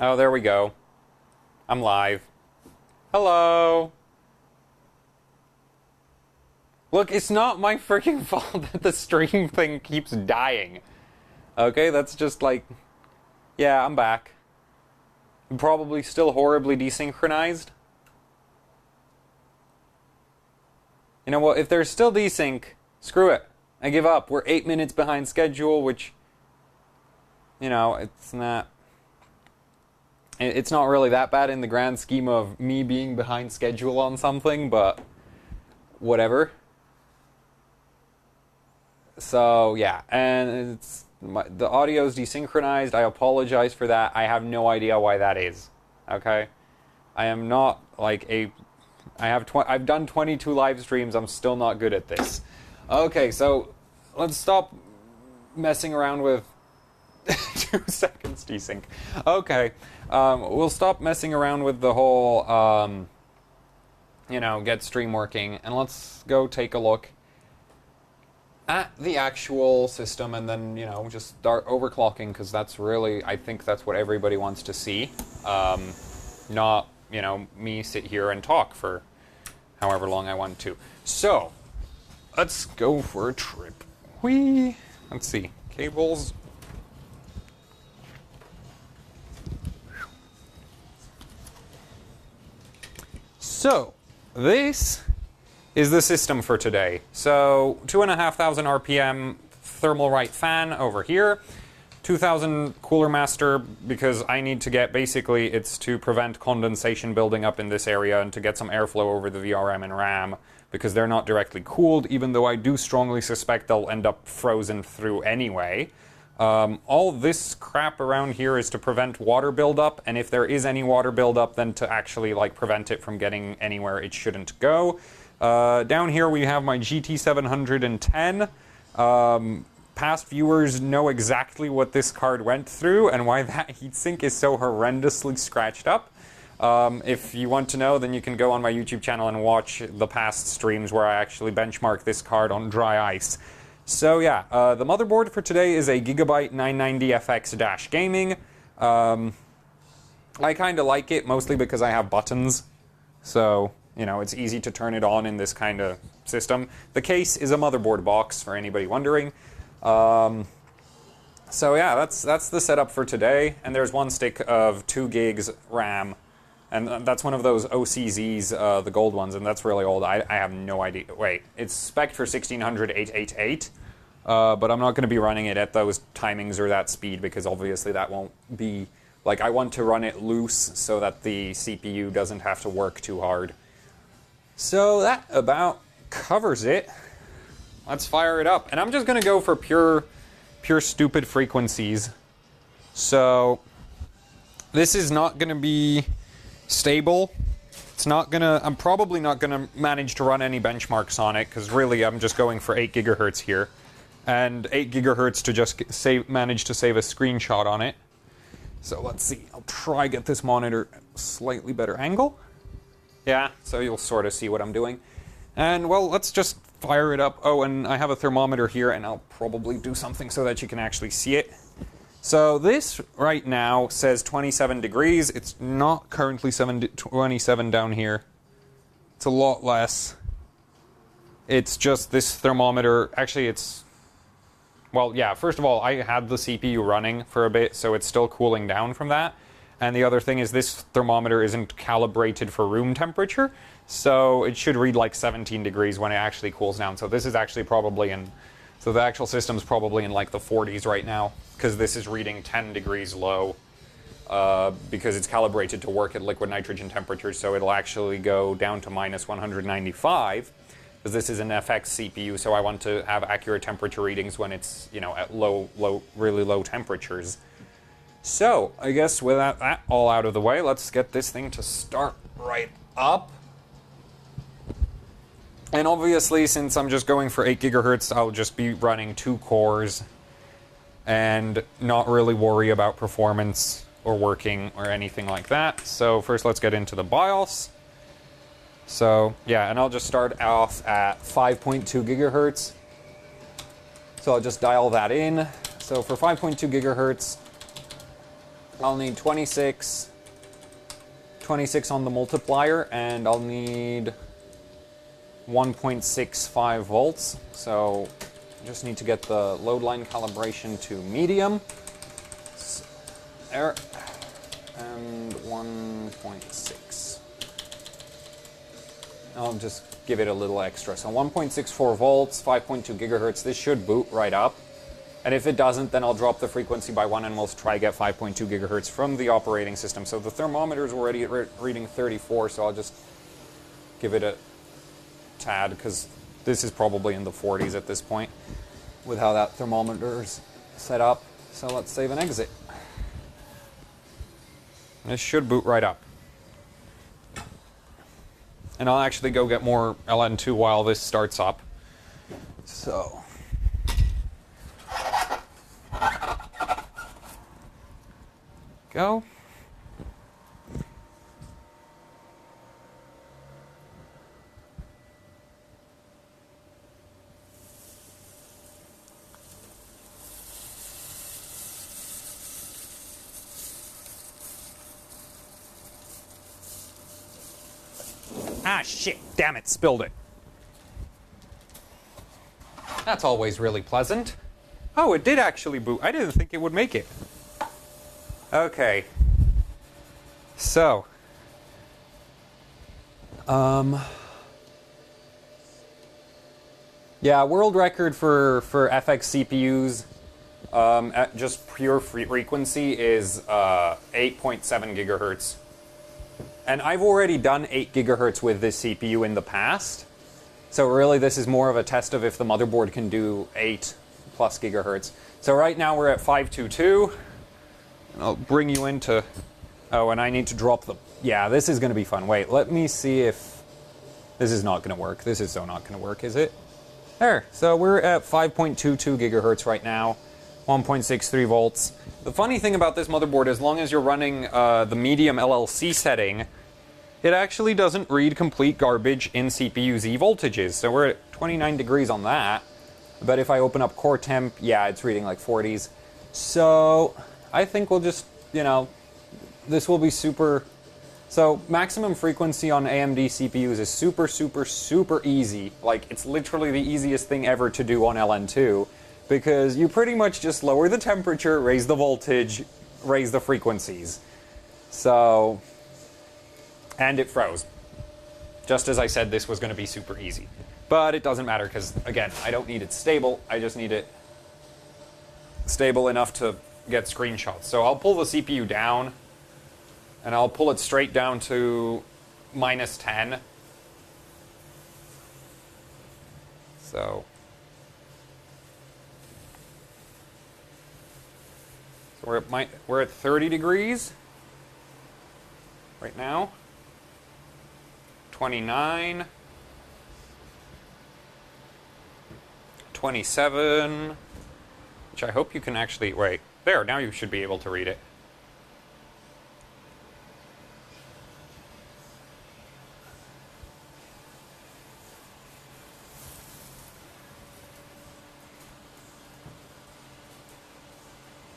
Oh, there we go. I'm live. Hello. Look, it's not my freaking fault that the stream thing keeps dying. Okay, that's just like... Yeah, I'm back. I'm probably still horribly desynchronized. You know what, if there's still desync, screw it. I give up. We're 8 minutes behind schedule, which... You know, it's not really that bad in the grand scheme of me being behind schedule on something, but whatever. So, yeah, and the audio's desynchronized. I apologize for that. I have no idea why that is. Okay? I am not like I've done 22 live streams. I'm still not good at this. Okay, so let's stop messing around with 2 seconds desync. Okay, we'll stop messing around with the whole, get stream working, and let's go take a look at the actual system, and then, just start overclocking, because that's really, I think that's what everybody wants to see. Not, me sit here and talk for however long I want to. So, let's go for a trip. Let's see, cables. So, this is the system for today. So, 2,500 RPM thermal right fan over here. 2,000 cooler master, because I need to get, basically, it's to prevent condensation building up in this area and to get some airflow over the VRM and RAM, because they're not directly cooled, even though I do strongly suspect they'll end up frozen through anyway. All this crap around here is to prevent water buildup, and if there is any water buildup, then to actually prevent it from getting anywhere it shouldn't go. Down here we have my GT710. Past viewers know exactly what this card went through and why that heatsink is so horrendously scratched up. If you want to know, then you can go on my YouTube channel and watch the past streams where I actually benchmark this card on dry ice. So yeah, the motherboard for today is a Gigabyte 990FX-Gaming. I kind of like it, mostly because I have buttons. So, it's easy to turn it on in this kind of system. The case is a motherboard box, for anybody wondering. So yeah, that's the setup for today. And there's one stick of 2 gigs RAM. And that's one of those OCZs, the gold ones, and that's really old. I have no idea. Wait, it's spec'd for 1600 888, but I'm not going to be running it at those timings or that speed, because obviously that won't be... I want to run it loose so that the CPU doesn't have to work too hard. So that about covers it. Let's fire it up. And I'm just going to go for pure stupid frequencies. So this is not going to be stable. I'm probably not gonna manage to run any benchmarks on it, because really I'm just going for 8 gigahertz here, and 8 gigahertz to just manage to save a screenshot on it. So let's see, I'll try get this monitor at a slightly better angle. Yeah, so you'll sort of see what I'm doing. And well, let's just fire it up. Oh, and I have a thermometer here, and I'll probably do something so that you can actually see it. So this right now says 27 degrees. It's not currently 27 down here. It's a lot less. It's just this thermometer. Actually, it's... Well, yeah, first of all, I had the CPU running for a bit, so it's still cooling down from that. And the other thing is this thermometer isn't calibrated for room temperature, so it should read 17 degrees when it actually cools down. So this is actually probably in... So the actual system's probably in the 40s right now, because this is reading 10 degrees low, because it's calibrated to work at liquid nitrogen temperatures, so it'll actually go down to minus 195, because this is an FX CPU, so I want to have accurate temperature readings when it's, at really low temperatures. So, I guess with that all out of the way, let's get this thing to start right up. And obviously, since I'm just going for 8 gigahertz, I'll just be running 2 cores and not really worry about performance or working or anything like that. So first, let's get into the BIOS. So yeah, and I'll just start off at 5.2 gigahertz. So I'll just dial that in. So for 5.2 gigahertz, I'll need 26 on the multiplier, and I'll need 1.65 volts. So just need to get the load line calibration to medium. There. And 1.6. I'll just give it a little extra. So 1.64 volts, 5.2 gigahertz. This should boot right up. And if it doesn't, then I'll drop the frequency by 1 and we'll try to get 5.2 gigahertz from the operating system. So the thermometer is already reading 34, so I'll just give it a tad, because this is probably in the 40s at this point with how that thermometer's set up. So let's save and exit. This should boot right up. And I'll actually go get more LN2 while this starts up. So go. Ah, shit, damn it, spilled it. That's always really pleasant. Oh, it did actually boot. I didn't think it would make it. Okay. So. Yeah, world record for FX CPUs at just pure frequency is 8.7 gigahertz. And I've already done 8 gigahertz with this CPU in the past. So really this is more of a test of if the motherboard can do 8 plus gigahertz. So right now we're at 522. And I'll bring you into... Oh, and I need to drop the... Yeah, this is going to be fun. Wait, let me see if... This is not going to work. This is so not going to work, is it? There. So we're at 5.22 gigahertz right now. 1.63 volts. The funny thing about this motherboard, as long as you're running the medium LLC setting, it actually doesn't read complete garbage in CPU Z voltages. So we're at 29 degrees on that. But if I open up core temp, yeah, it's reading like 40s. So I think we'll just, you know, this will be super... So maximum frequency on AMD CPUs is super, super, super easy. Like, it's literally the easiest thing ever to do on LN2. Because you pretty much just lower the temperature, raise the voltage, raise the frequencies. So, and it froze. Just as I said, this was going to be super easy. But it doesn't matter because, again, I don't need it stable. I just need it stable enough to get screenshots. So I'll pull the CPU down, and I'll pull it straight down to -10. So we're at 30 degrees right now. 29. 27. Which I hope you can actually... Wait. There, now you should be able to read it.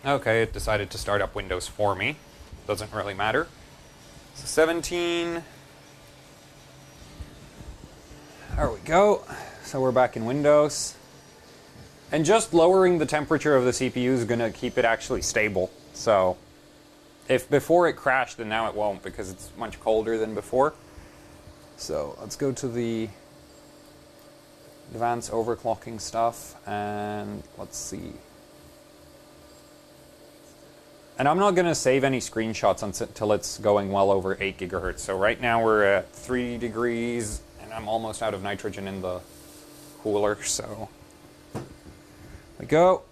Okay, it decided to start up Windows for me. Doesn't really matter. So 17. There we go. So we're back in Windows. And just lowering the temperature of the CPU is going to keep it actually stable. So if before it crashed, then now it won't because it's much colder than before. So let's go to the advanced overclocking stuff and let's see. And I'm not going to save any screenshots until it's going well over 8 gigahertz. So right now we're at 3 degrees, and I'm almost out of nitrogen in the cooler, so we go.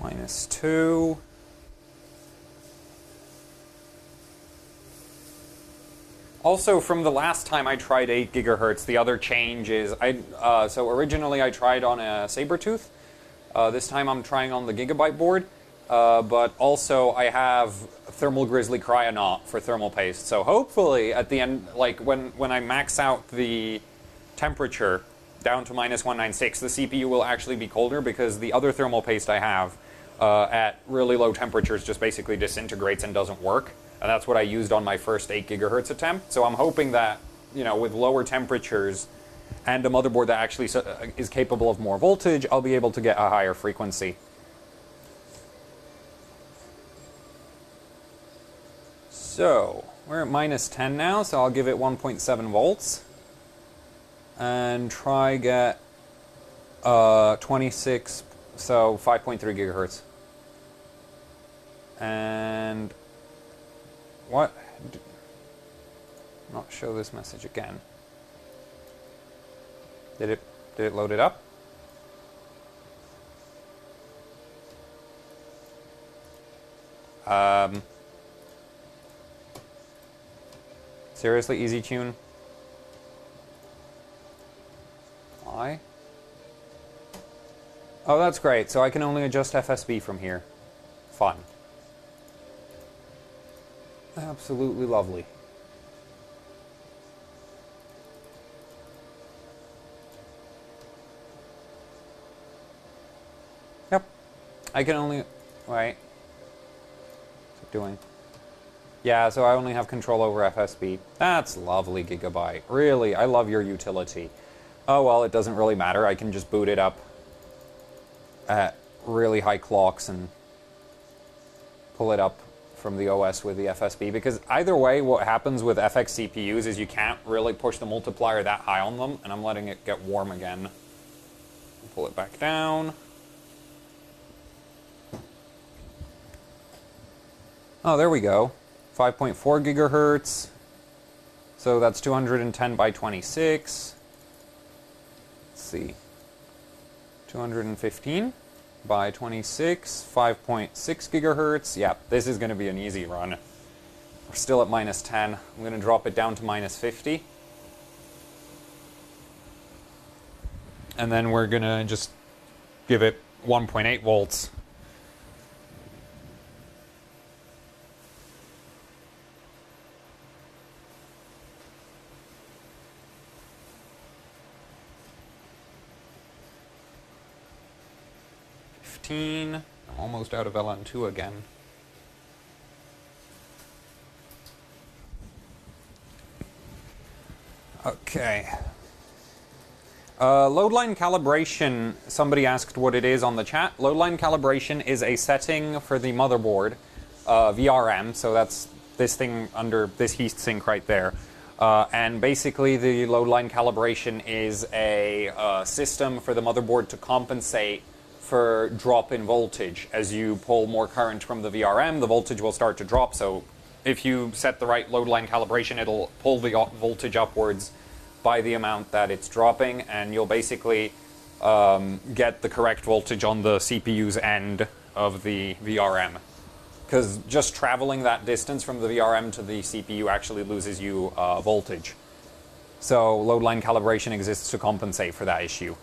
-2. Also, from the last time I tried 8 gigahertz, the other change is, so originally I tried on a Sabertooth. This time I'm trying on the Gigabyte board. but also I have Thermal Grizzly Cryonaut for thermal paste. So hopefully at the end, like when I max out the temperature down to -196, the CPU will actually be colder, because the other thermal paste I have at really low temperatures just basically disintegrates and doesn't work. And that's what I used on my first 8 gigahertz attempt. So I'm hoping that, you know, with lower temperatures and a motherboard that actually is capable of more voltage, I'll be able to get a higher frequency. So, we're at -10 now, so I'll give it 1.7 volts. And try get 26, so 5.3 gigahertz. And what? Not show this message again. Did it load it up? Seriously, Easy Tune? Why? Oh, that's great. So I can only adjust FSB from here. Fun. Absolutely lovely. Yep. I can only... Wait. What's it doing? Yeah, so I only have control over FSB. That's lovely, Gigabyte. Really, I love your utility. Oh, well, it doesn't really matter. I can just boot it up at really high clocks and pull it up from the OS with the FSB. Because either way, what happens with FX CPUs is you can't really push the multiplier that high on them, and I'm letting it get warm again. Pull it back down. Oh, there we go. 5.4 gigahertz. So that's 210 by 26. Let's see. 215 by 26, 5.6 gigahertz. Yeah, this is going to be an easy run. We're still at -10. I'm going to drop it down to -50. And then we're going to just give it 1.8 volts. I'm almost out of LN2 again. Okay. Load line calibration, somebody asked what it is on the chat. Load line calibration is a setting for the motherboard, VRM, so that's this thing under this heat sink right there. And basically the load line calibration is a system for the motherboard to compensate for drop in voltage. As you pull more current from the VRM, the voltage will start to drop. So if you set the right load line calibration, it'll pull the voltage upwards by the amount that it's dropping, and you'll basically get the correct voltage on the CPU's end of the VRM. Because just traveling that distance from the VRM to the CPU actually loses you voltage. So load line calibration exists to compensate for that issue.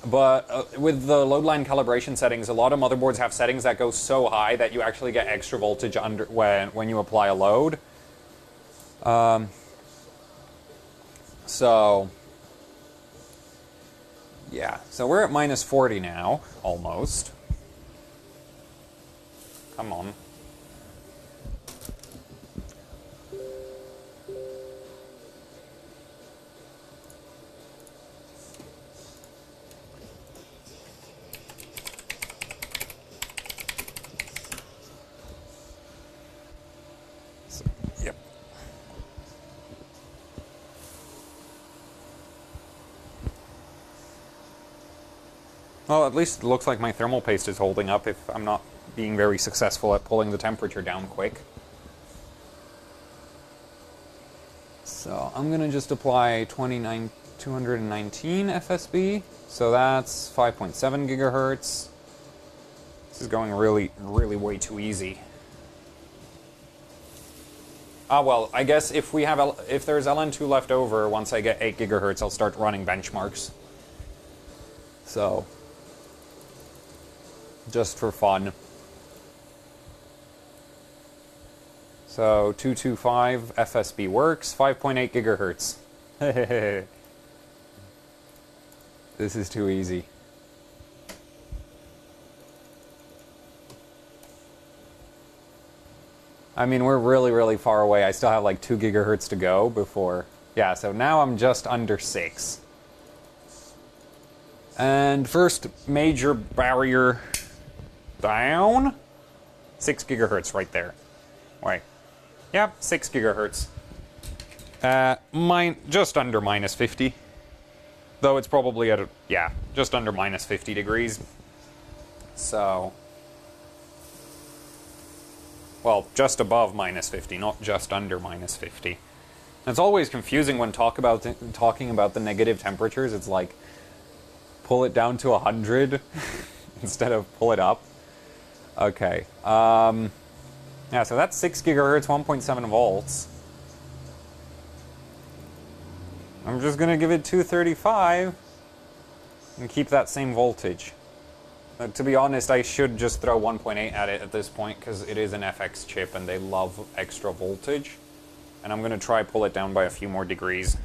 But with the load line calibration settings, a lot of motherboards have settings that go so high that you actually get extra voltage under when you apply a load. So, yeah. So we're at -40 now, almost. Come on. Well, at least it looks like my thermal paste is holding up if I'm not being very successful at pulling the temperature down quick. So I'm going to just apply 219 FSB. So that's 5.7 gigahertz. This is going really way too easy. Ah, well, I guess if there's LN2 left over, once I get 8 gigahertz, I'll start running benchmarks. So, just for fun. So 225 FSB works, 5.8 gigahertz. This is too easy. I mean, we're really, really far away. I still have like 2 gigahertz to go before... Yeah, so now I'm just under 6. And first major barrier down. 6 gigahertz right there. Wait. Yeah, 6 gigahertz. Just under minus 50. Though it's probably at just under minus 50 degrees. So... Well, just above minus 50, not just under minus 50. It's always confusing when talking about the negative temperatures. It's like, pull it down to 100 instead of pull it up. Okay. Yeah, so that's 6 gigahertz, 1.7 volts. I'm just going to give it 235 and keep that same voltage. To be honest, I should just throw 1.8 at it at this point because it is an FX chip and they love extra voltage. And I'm going to try pull it down by a few more degrees.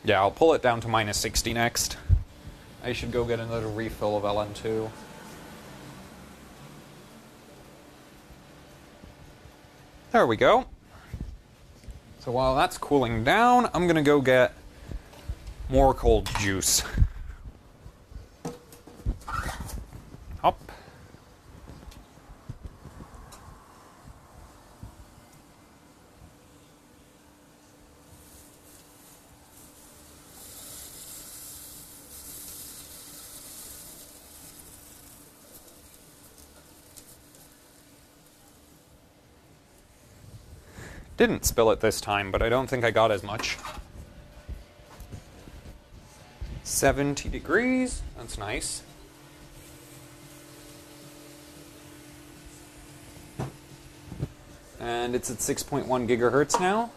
Yeah, I'll pull it down to minus 60 next. I should go get another refill of LN2. There we go. So while that's cooling down, I'm going to go get more cold juice. Up. Didn't spill it this time, but I don't think I got as much. 70 degrees, that's nice. And it's at 6.1 gigahertz now.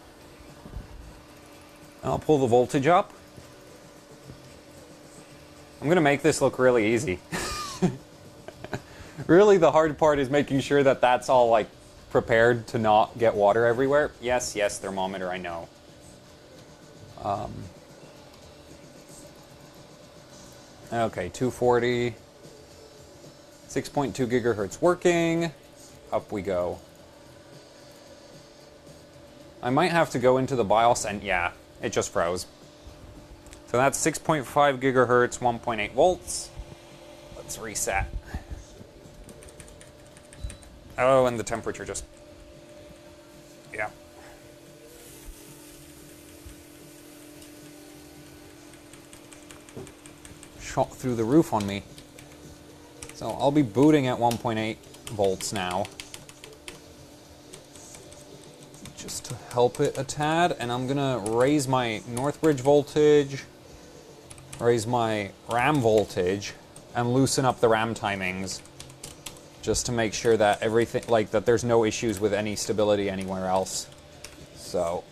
I'll pull the voltage up. I'm going to make this look really easy. Really, the hard part is making sure that that's all, like, prepared to not get water everywhere. Yes, thermometer, I know. Okay, 240. 6.2 gigahertz working. Up we go. I might have to go into the BIOS and yeah, it just froze. So that's 6.5 gigahertz, 1.8 volts. Let's reset. Oh, and the temperature just... Yeah. Shot through the roof on me. So I'll be booting at 1.8 volts now. Just to help it a tad, and I'm gonna raise my Northbridge voltage, raise my RAM voltage, and loosen up the RAM timings, just to make sure that everything, like, that there's no issues with any stability anywhere else. So,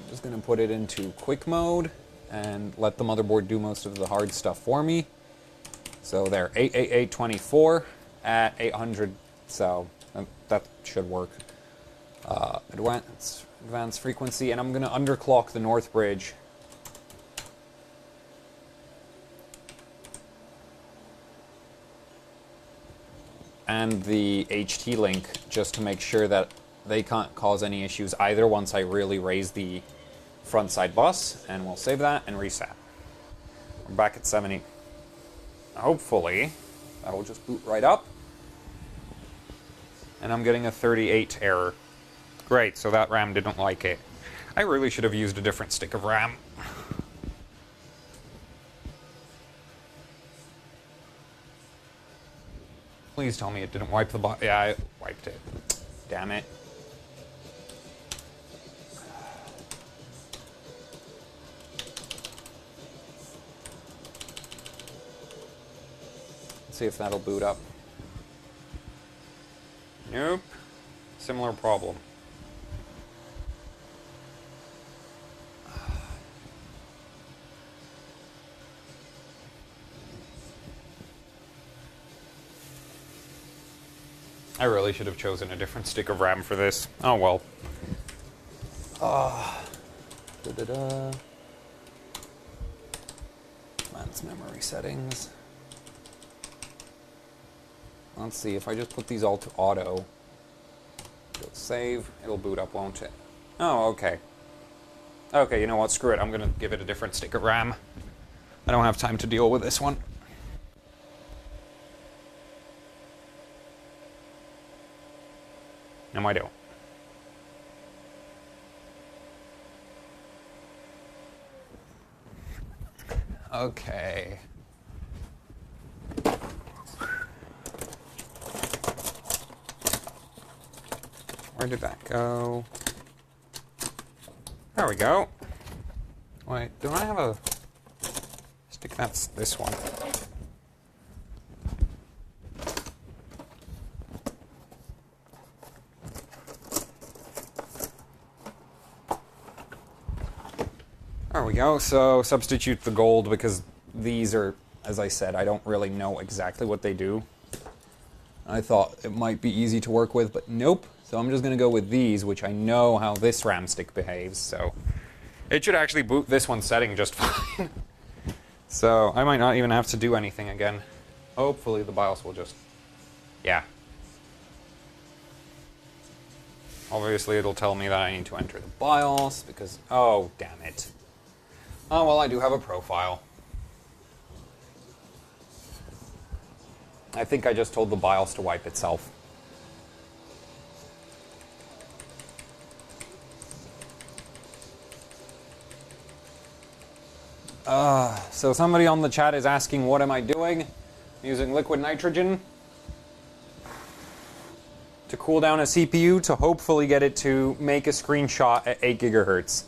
I'm just gonna put it into quick mode, and let the motherboard do most of the hard stuff for me. So there, 88824 at 800, so that should work. Advanced frequency, and I'm going to underclock the Northbridge. And the HT link, just to make sure that they can't cause any issues either once I really raise the front side bus, and we'll save that and reset. We're back at 70. Hopefully, that'll just boot right up. And I'm getting a 38 error. Great, so that RAM didn't like it. I really should have used a different stick of RAM. Please tell me it didn't wipe the bot. Yeah, it wiped it. Damn it. Let's see if that'll boot up. Nope. Similar problem. I really should have chosen a different stick of RAM for this. Oh well. Advanced memory settings. Let's see, if I just put these all to auto, it'll save, it'll boot up, won't it? Oh, okay. Okay, you know what, screw it, I'm gonna give it a different stick of RAM. I don't have time to deal with this one. No, I don't. Okay. Where did that go? There we go. Wait, do I have a stick? That's this one. There we go. So substitute the gold because these are, as I said, I don't really know exactly what they do. I thought it might be easy to work with, but nope. So I'm just going to go with these, which I know how this RAM stick behaves, so it should actually boot this one setting just fine. So I might not even have to do anything again. Hopefully the BIOS will just... yeah. Obviously it'll tell me that I need to enter the BIOS, because... oh, damn it. Oh, well, I do have a profile. I think I just told the BIOS to wipe itself. So somebody on the chat is asking, what am I doing? I'm using liquid nitrogen to cool down a CPU to hopefully get it to make a screenshot at 8 gigahertz.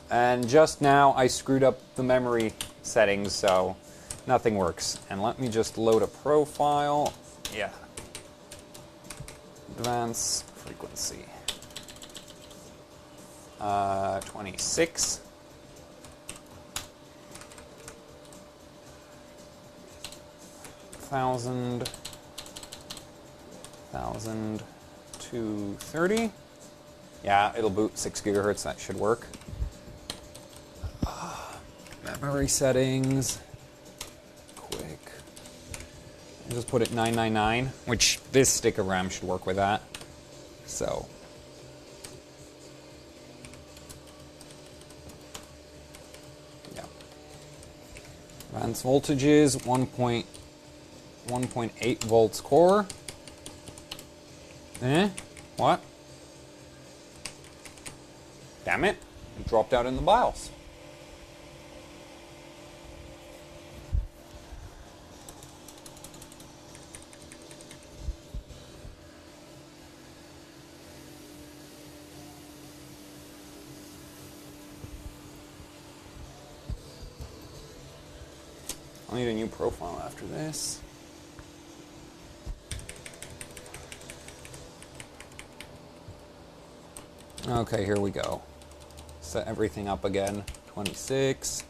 And just now I screwed up the memory settings, so nothing works. And let me just load a profile. Yeah. Advanced frequency. 26. 230. Yeah, it'll boot 6 gigahertz. That should work. Memory settings. Quick. I'll just put it 999, which this stick of RAM should work with that. So. Yeah. Advanced voltages, 1.8 volts core. What? Damn it. It dropped out in the BIOS. I'll need a new profile after this. Okay, here we go. Set everything up again. 26.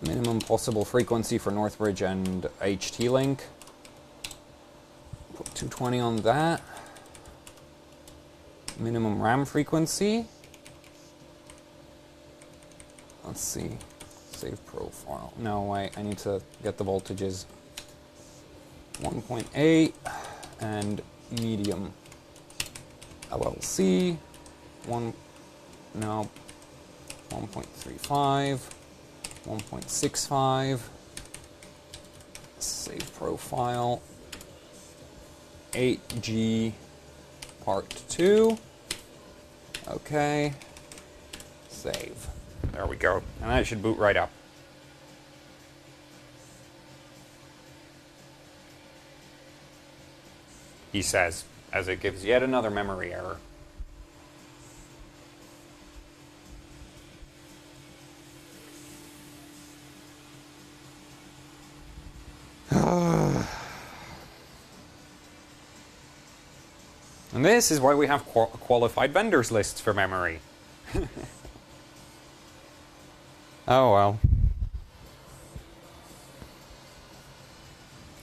Minimum possible frequency for Northbridge and HT-Link. Put 220 on that. Minimum RAM frequency. Let's see. Save profile. No, wait, I need to get the voltages. 1.8 and medium. LLC, 1.35, 1.65, save profile, 8G part 2, okay, save. There we go, and that should boot right up. He says, as it gives yet another memory error. And this is why we have qualified vendors lists for memory. Oh well.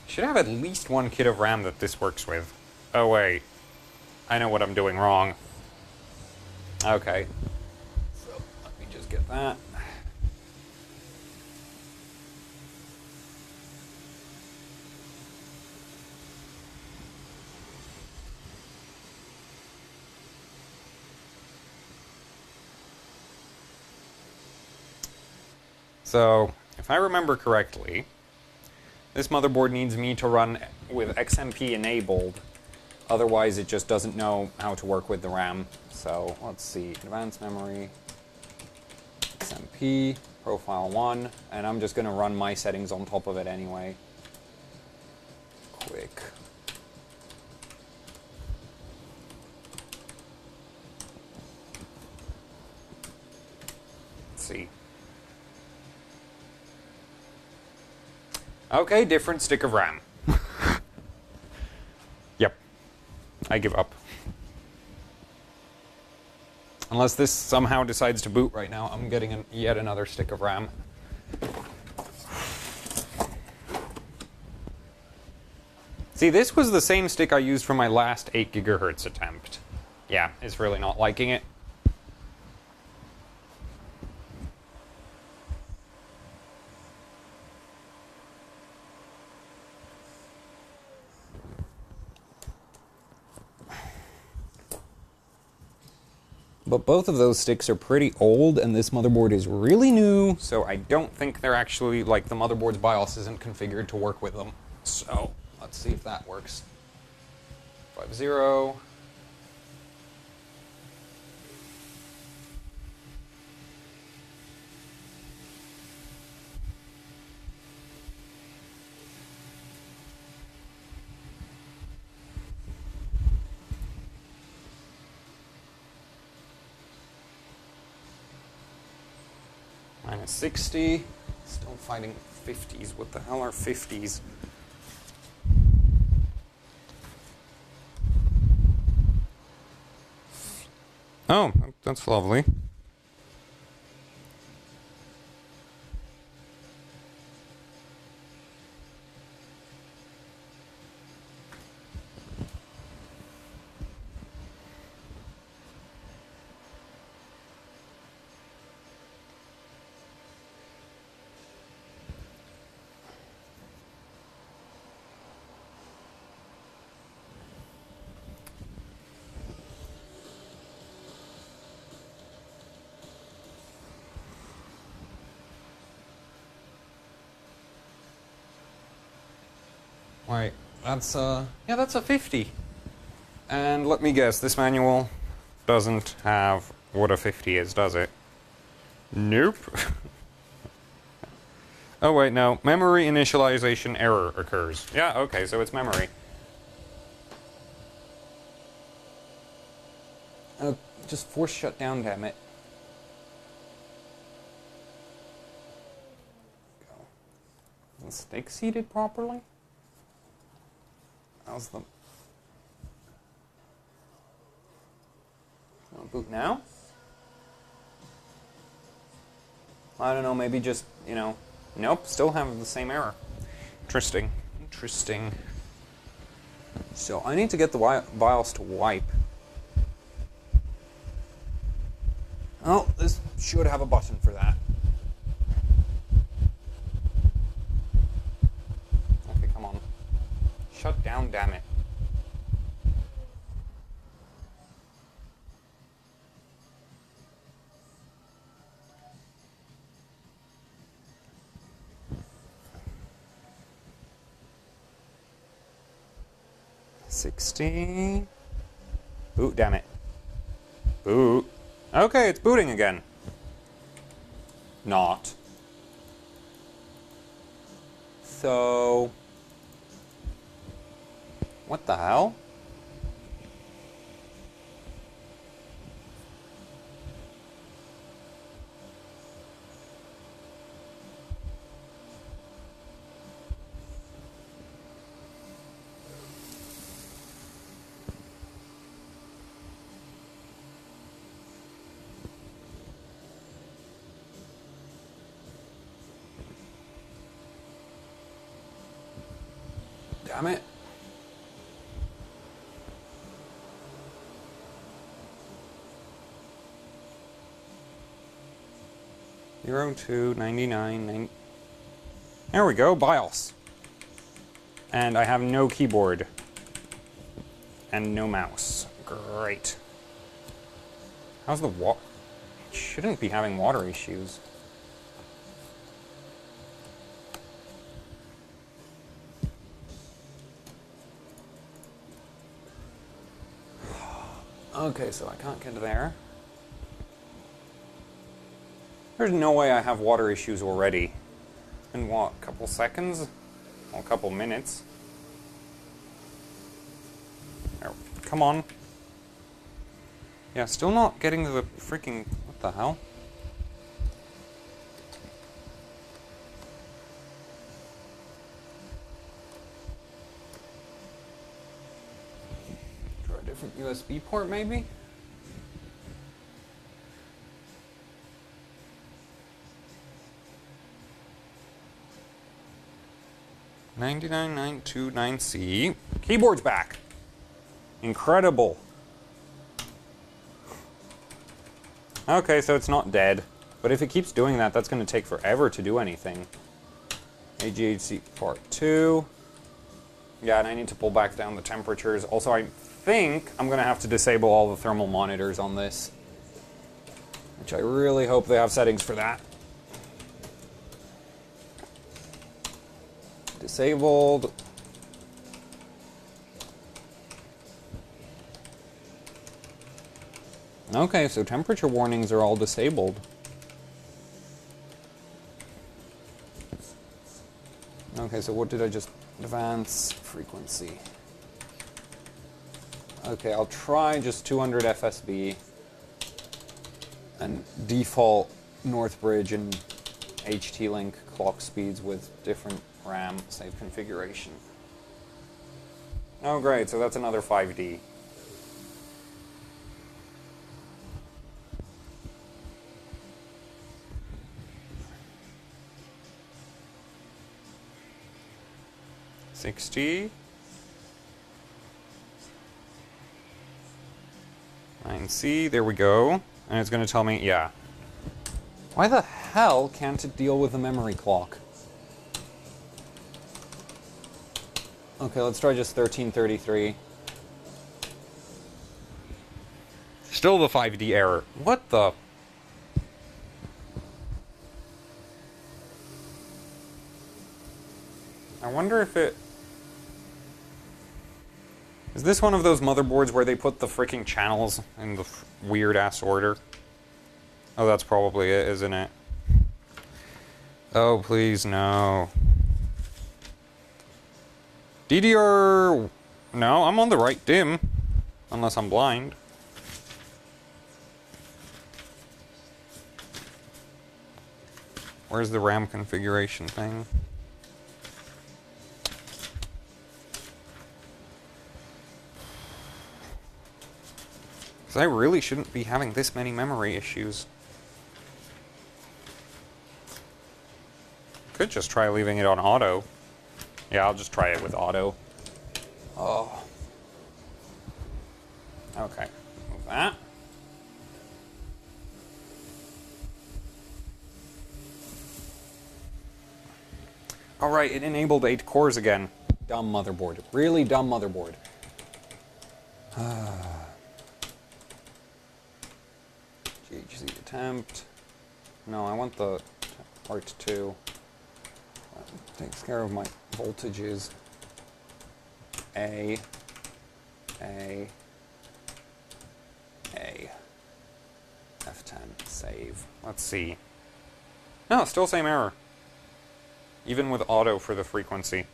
Should have at least one kit of RAM that this works with. Oh, wait. I know what I'm doing wrong. Okay. So, let me just get that. So, if I remember correctly, this motherboard needs me to run with XMP enabled. Otherwise, it just doesn't know how to work with the RAM. So, let's see. Advanced memory, XMP, profile 1. And I'm just going to run my settings on top of it anyway. Quick. Let's see. Okay, different stick of RAM. Yep. I give up. Unless this somehow decides to boot right now, I'm getting yet another stick of RAM. See, this was the same stick I used for my last 8 GHz attempt. Yeah, it's really not liking it. But both of those sticks are pretty old, and this motherboard is really new, so I don't think they're actually, like, the motherboard's BIOS isn't configured to work with them. So, let's see if that works. 50. Minus 60. Still fighting 50s. What the hell are 50s? Oh, that's lovely. Wait, that's yeah, that's a 50. And let me guess, this manual doesn't have what a 50 is, does it? Nope. Oh wait, no. Memory initialization error occurs. Yeah, okay, so it's memory. Just force shut down, damn it. Go. Is the stick seated properly? How's the... boot now? I don't know, maybe just, you know... Nope, still have the same error. Interesting. Interesting. So, I need to get the BIOS to wipe. Oh, this should have a button for that. Okay, come on. Shut down, damn it. $60. Boot, damn it. Boot. Okay, it's booting again. Not. So... what the hell? Damn it. 0299. There we go, BIOS. And I have no keyboard. And no mouse. Great. How's the water? It shouldn't be having water issues. Okay, so I can't get there. There's no way I have water issues already. In what, a couple seconds? Well, a couple minutes. There, come on. Yeah, still not getting the freaking... What the hell? Try a different USB port, maybe? $99,929C. Keyboard's back. Incredible. Okay, so it's not dead. But if it keeps doing that, that's going to take forever to do anything. AGHC part 2. Yeah, and I need to pull back down the temperatures. Also, I think I'm going to have to disable all the thermal monitors on this. Which I really hope they have settings for that. Disabled. Okay, so temperature warnings are all disabled. Okay, so what did I just... Advance frequency. Okay, I'll try just 200 FSB. And default Northbridge and HT-Link clock speeds with different RAM save configuration. Oh great, so that's another 5D. $60. 9C, there we go. And it's going to tell me, yeah. Why the hell can't it deal with the memory clock? Okay, let's try just 1333. Still the 5D error. What the? I wonder if it... Is this one of those motherboards where they put the freaking channels in the weird-ass order? Oh, that's probably it, isn't it? Oh, please, no. DDR... No, I'm on the right DIMM. Unless I'm blind. Where's the RAM configuration thing? Because I really shouldn't be having this many memory issues. Could just try leaving it on auto. Yeah, I'll just try it with auto. Oh. Okay, move that. Alright, it enabled 8 cores again. Dumb motherboard. Really dumb motherboard. GHZ attempt. No, I want the part 2. That takes care of my voltages. A. F10. Save. Let's see. No, still same error. Even with auto for the frequency.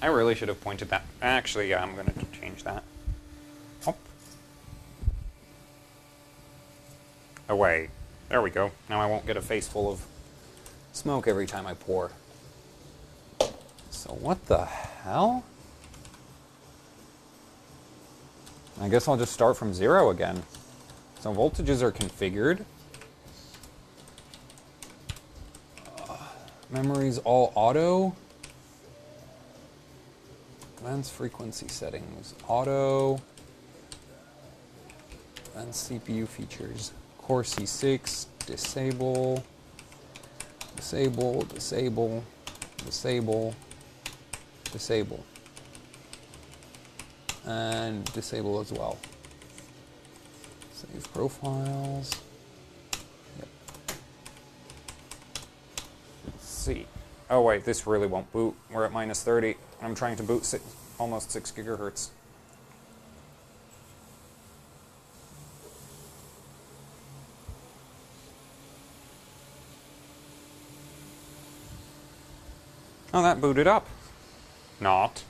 I really should have pointed that. Actually, yeah, I'm going to change that. Hop. Away. There we go. Now I won't get a face full of smoke every time I pour. So what the hell? I guess I'll just start from 0 again. So voltages are configured. Memory's all auto. Advanced frequency settings. Auto. Advanced CPU features. Core C6. Disable. Disable. Disable. Disable. Disable. And disable as well. Save profiles. Yep. Let's see. Oh wait, this really won't boot. We're at minus 30. I'm trying to boot almost 6 gigahertz. Oh, that booted up. Not.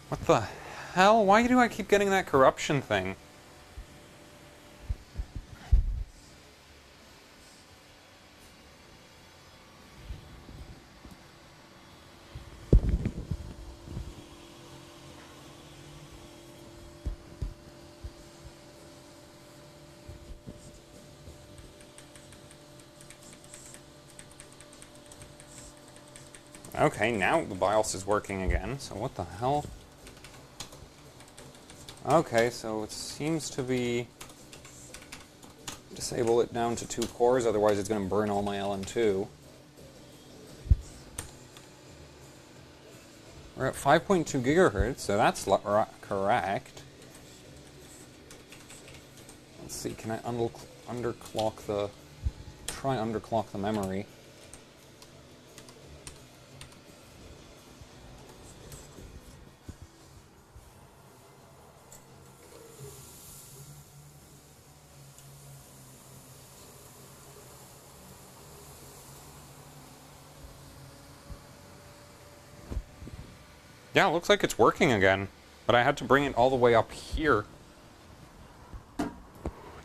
What the hell? Why do I keep getting that corruption thing? Okay, now the BIOS is working again, so what the hell? Okay, so it seems to be... Disable it down to 2 cores, otherwise it's going to burn all my LN2. We're at 5.2 gigahertz, so that's correct. Let's see, can I underclock the... Try underclock the memory. Yeah, it looks like it's working again, but I had to bring it all the way up here.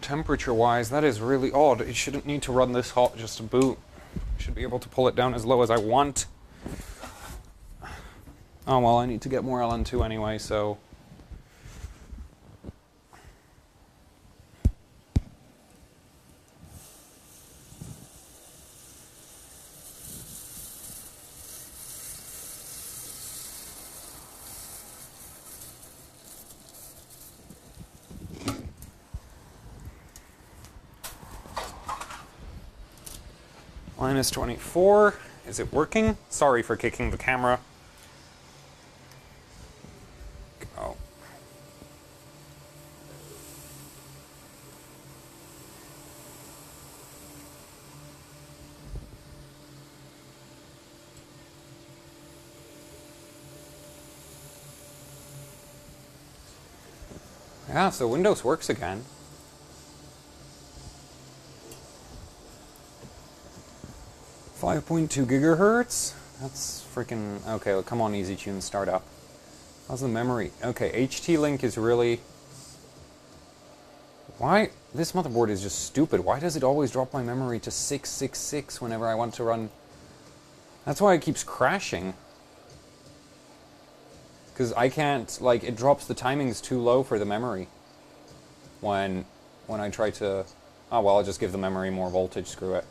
Temperature-wise, that is really odd. It shouldn't need to run this hot just to boot. I should be able to pull it down as low as I want. Oh well, I need to get more LN2 anyway, so... Minus 24. Is it working? Sorry for kicking the camera. Go. Yeah, so Windows works again. .2 gigahertz? That's freaking... Okay, well, come on, EasyTune, start up. How's the memory? Okay, HT-Link is really... Why? This motherboard is just stupid. Why does it always drop my memory to 666 whenever I want to run... That's why it keeps crashing. Because I can't... Like, it drops the timings too low for the memory. When I try to... Oh, well, I'll just give the memory more voltage, screw it.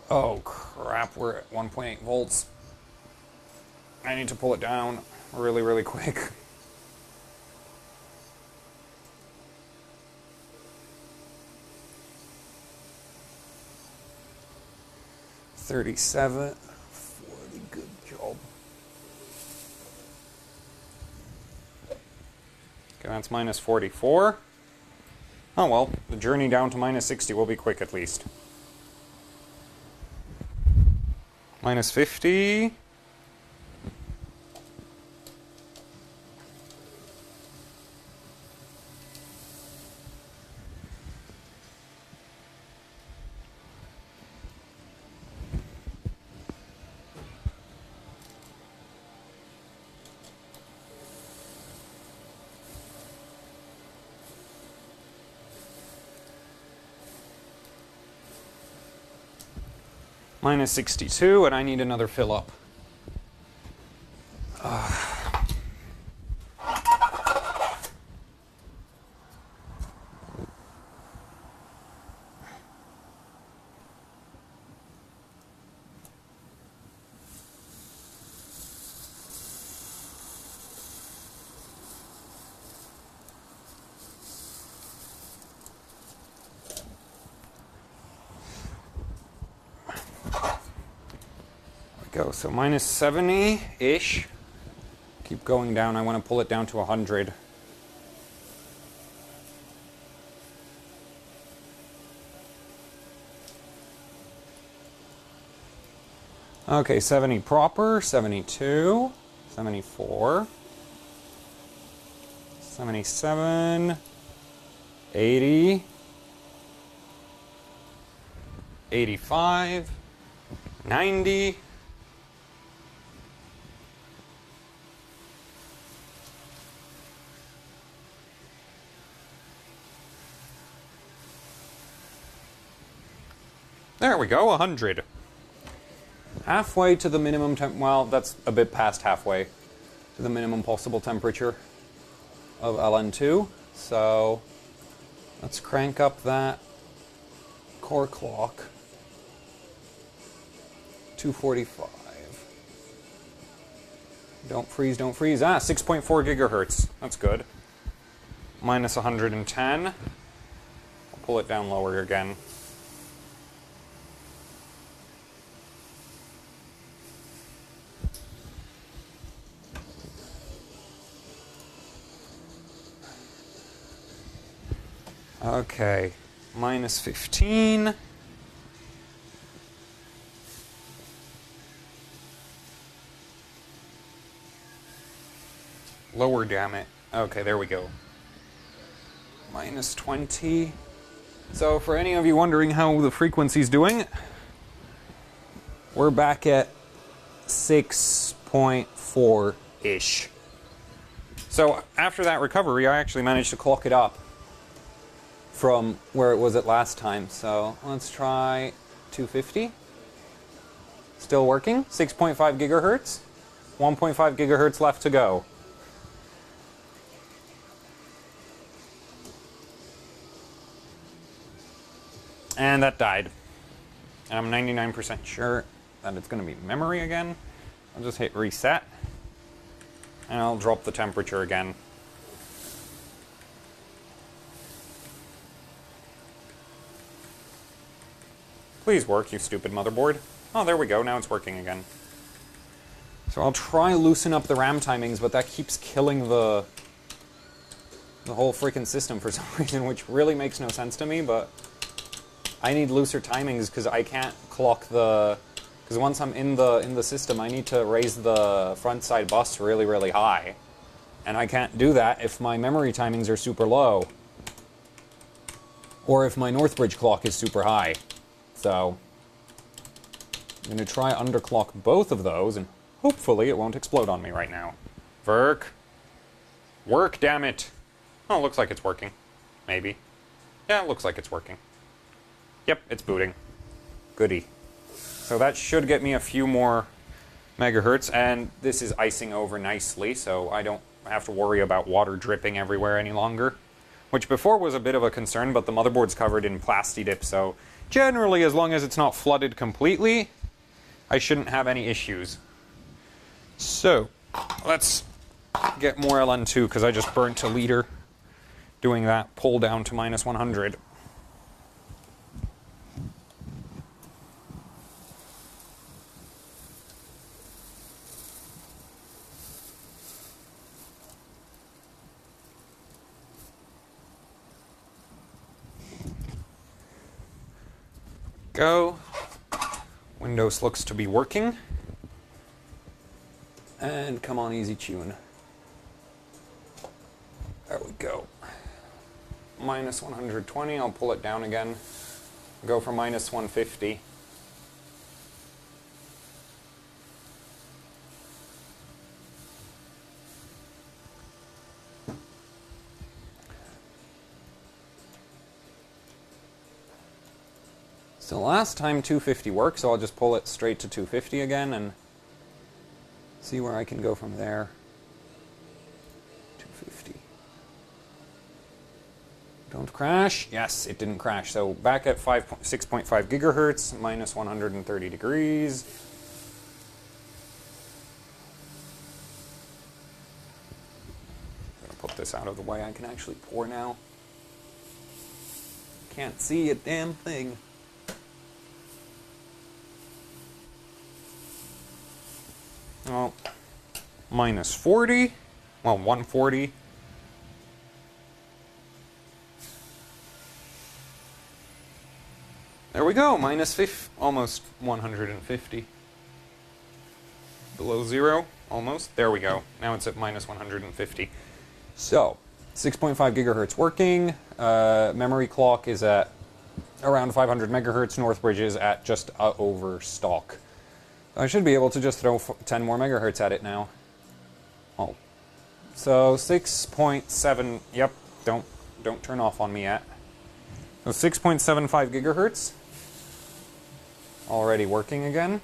Oh crap, we're at 1.8 volts. I need to pull it down really, really quick. $37, $40, good job. Okay, that's minus 44. Oh well, the journey down to minus 60 will be quick at least. Minus 50. Minus 62, and I need another fill up. go. So minus 70-ish. Keep going down. I want to pull it down to 100. Okay, 70 proper, 72, 74, 77, 80, 85, 90, there we go, 100. Halfway to the minimum temp, well, that's a bit past halfway to the minimum possible temperature of LN2. So let's crank up that core clock. 245. Don't freeze, don't freeze. Ah, 6.4 gigahertz. That's good. Minus 110. I'll pull it down lower again. Okay, minus 15. Lower, damn it. Okay, there we go. Minus 20. So for any of you wondering how the frequency's doing, we're back at 6.4-ish. So after that recovery, I actually managed to clock it up from where it was at last time. So let's try 250. Still working. 6.5 gigahertz. 1.5 gigahertz left to go. And that died. And I'm 99% sure that it's going to be memory again. I'll just hit reset. And I'll drop the temperature again. Please work, you stupid motherboard. Oh, there we go. Now it's working again. So I'll try loosen up the RAM timings, but that keeps killing the whole freaking system for some reason, which really makes no sense to me, but I need looser timings because I can't clock the... Because once I'm in the system, I need to raise the front side bus really, really high. And I can't do that if my memory timings are super low. Or if my Northbridge clock is super high. So I'm going to try underclock both of those, and hopefully it won't explode on me right now. Work, damn it. Oh, looks like it's working. Maybe. Yeah, it looks like it's working. Yep, it's booting. Goody. So that should get me a few more megahertz, and this is icing over nicely, so I don't have to worry about water dripping everywhere any longer. Which before was a bit of a concern, but the motherboard's covered in Plasti-Dip, so generally, as long as it's not flooded completely, I shouldn't have any issues. So, let's get more LN2, because I just burnt a liter doing that pull down to minus 100. Go. Windows looks to be working. And come on, easy tune. There we go. Minus 120, I'll pull it down again. Go for minus 150. So last time 250 worked, so I'll just pull it straight to 250 again and see where I can go from there. 250. Don't crash. Yes, it didn't crash. So back at 6.5 gigahertz, minus 130 degrees. I'm gonna put this out of the way. I can actually pour now. Can't see a damn thing. Well, minus 40. Well, 140. There we go, minus 50, almost 150. Below zero, almost. There we go. Now it's at minus 150. So, 6.5 gigahertz working. Memory clock is at around 500 megahertz. Northbridge is at just over stock. I should be able to just throw 10 more megahertz at it now. Oh. So 6.7, yep, don't turn off on me yet. So 6.75 gigahertz. Already working again.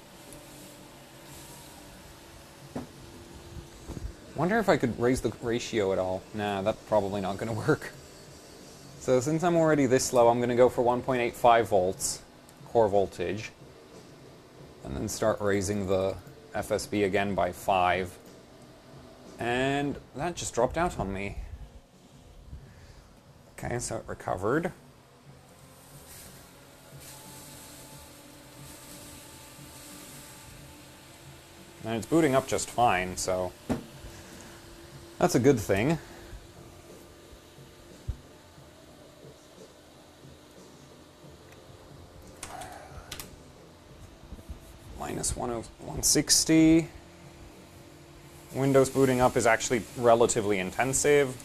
Wonder if I could raise the ratio at all. Nah, that's probably not going to work. So since I'm already this low, I'm going to go for 1.85 volts core voltage. And then start raising the FSB again by 5. And that just dropped out on me. Okay, so it recovered. And it's booting up just fine, so that's a good thing. Minus 160. Windows booting up is actually relatively intensive.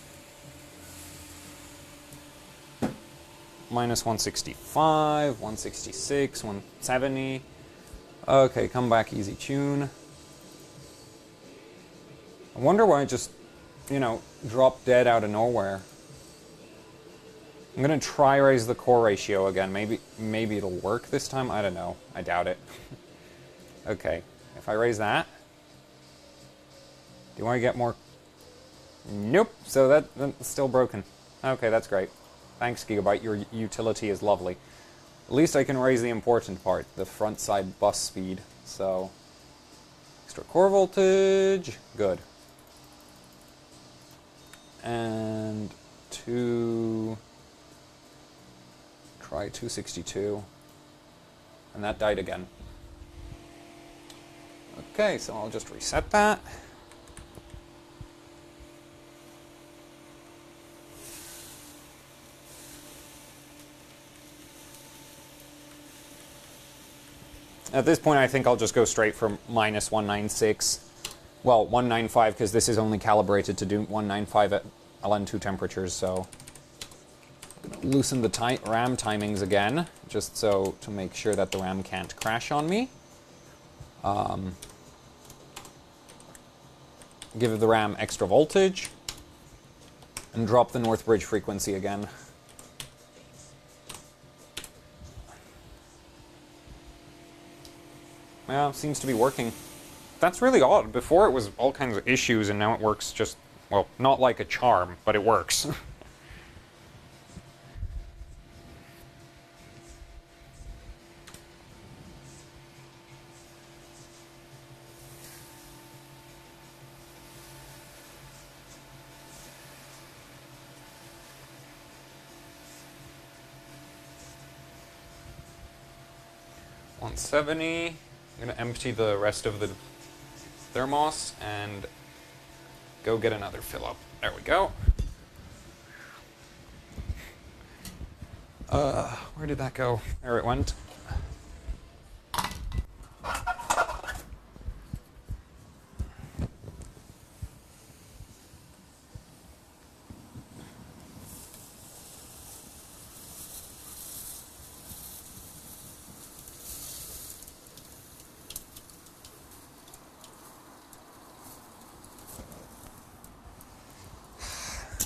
Minus 165, 166, 170. Okay, come back, easy tune. I wonder why it just, dropped dead out of nowhere. I'm gonna try raise the core ratio again. Maybe it'll work this time. I don't know. I doubt it. Okay, if I raise that, do I get more? Nope. So that's still broken. Okay, that's great. Thanks, Gigabyte. Your utility is lovely. At least I can raise the important part, the front side bus speed. So, extra core voltage. Good. And try 262. And that died again. Okay, so I'll just reset that. At this point, I think I'll just go straight from minus 196. Well, 195, because this is only calibrated to do 195 at LN2 temperatures, so I'm going to loosen the RAM timings again, just so to make sure that the RAM can't crash on me. Give the RAM extra voltage, and drop the Northbridge frequency again. Yeah, seems to be working. That's really odd. Before it was all kinds of issues, and now it works just, well, not like a charm, but it works. $170. I'm going to empty the rest of the thermos and go get another fill up. There we go. Where did that go? There it went.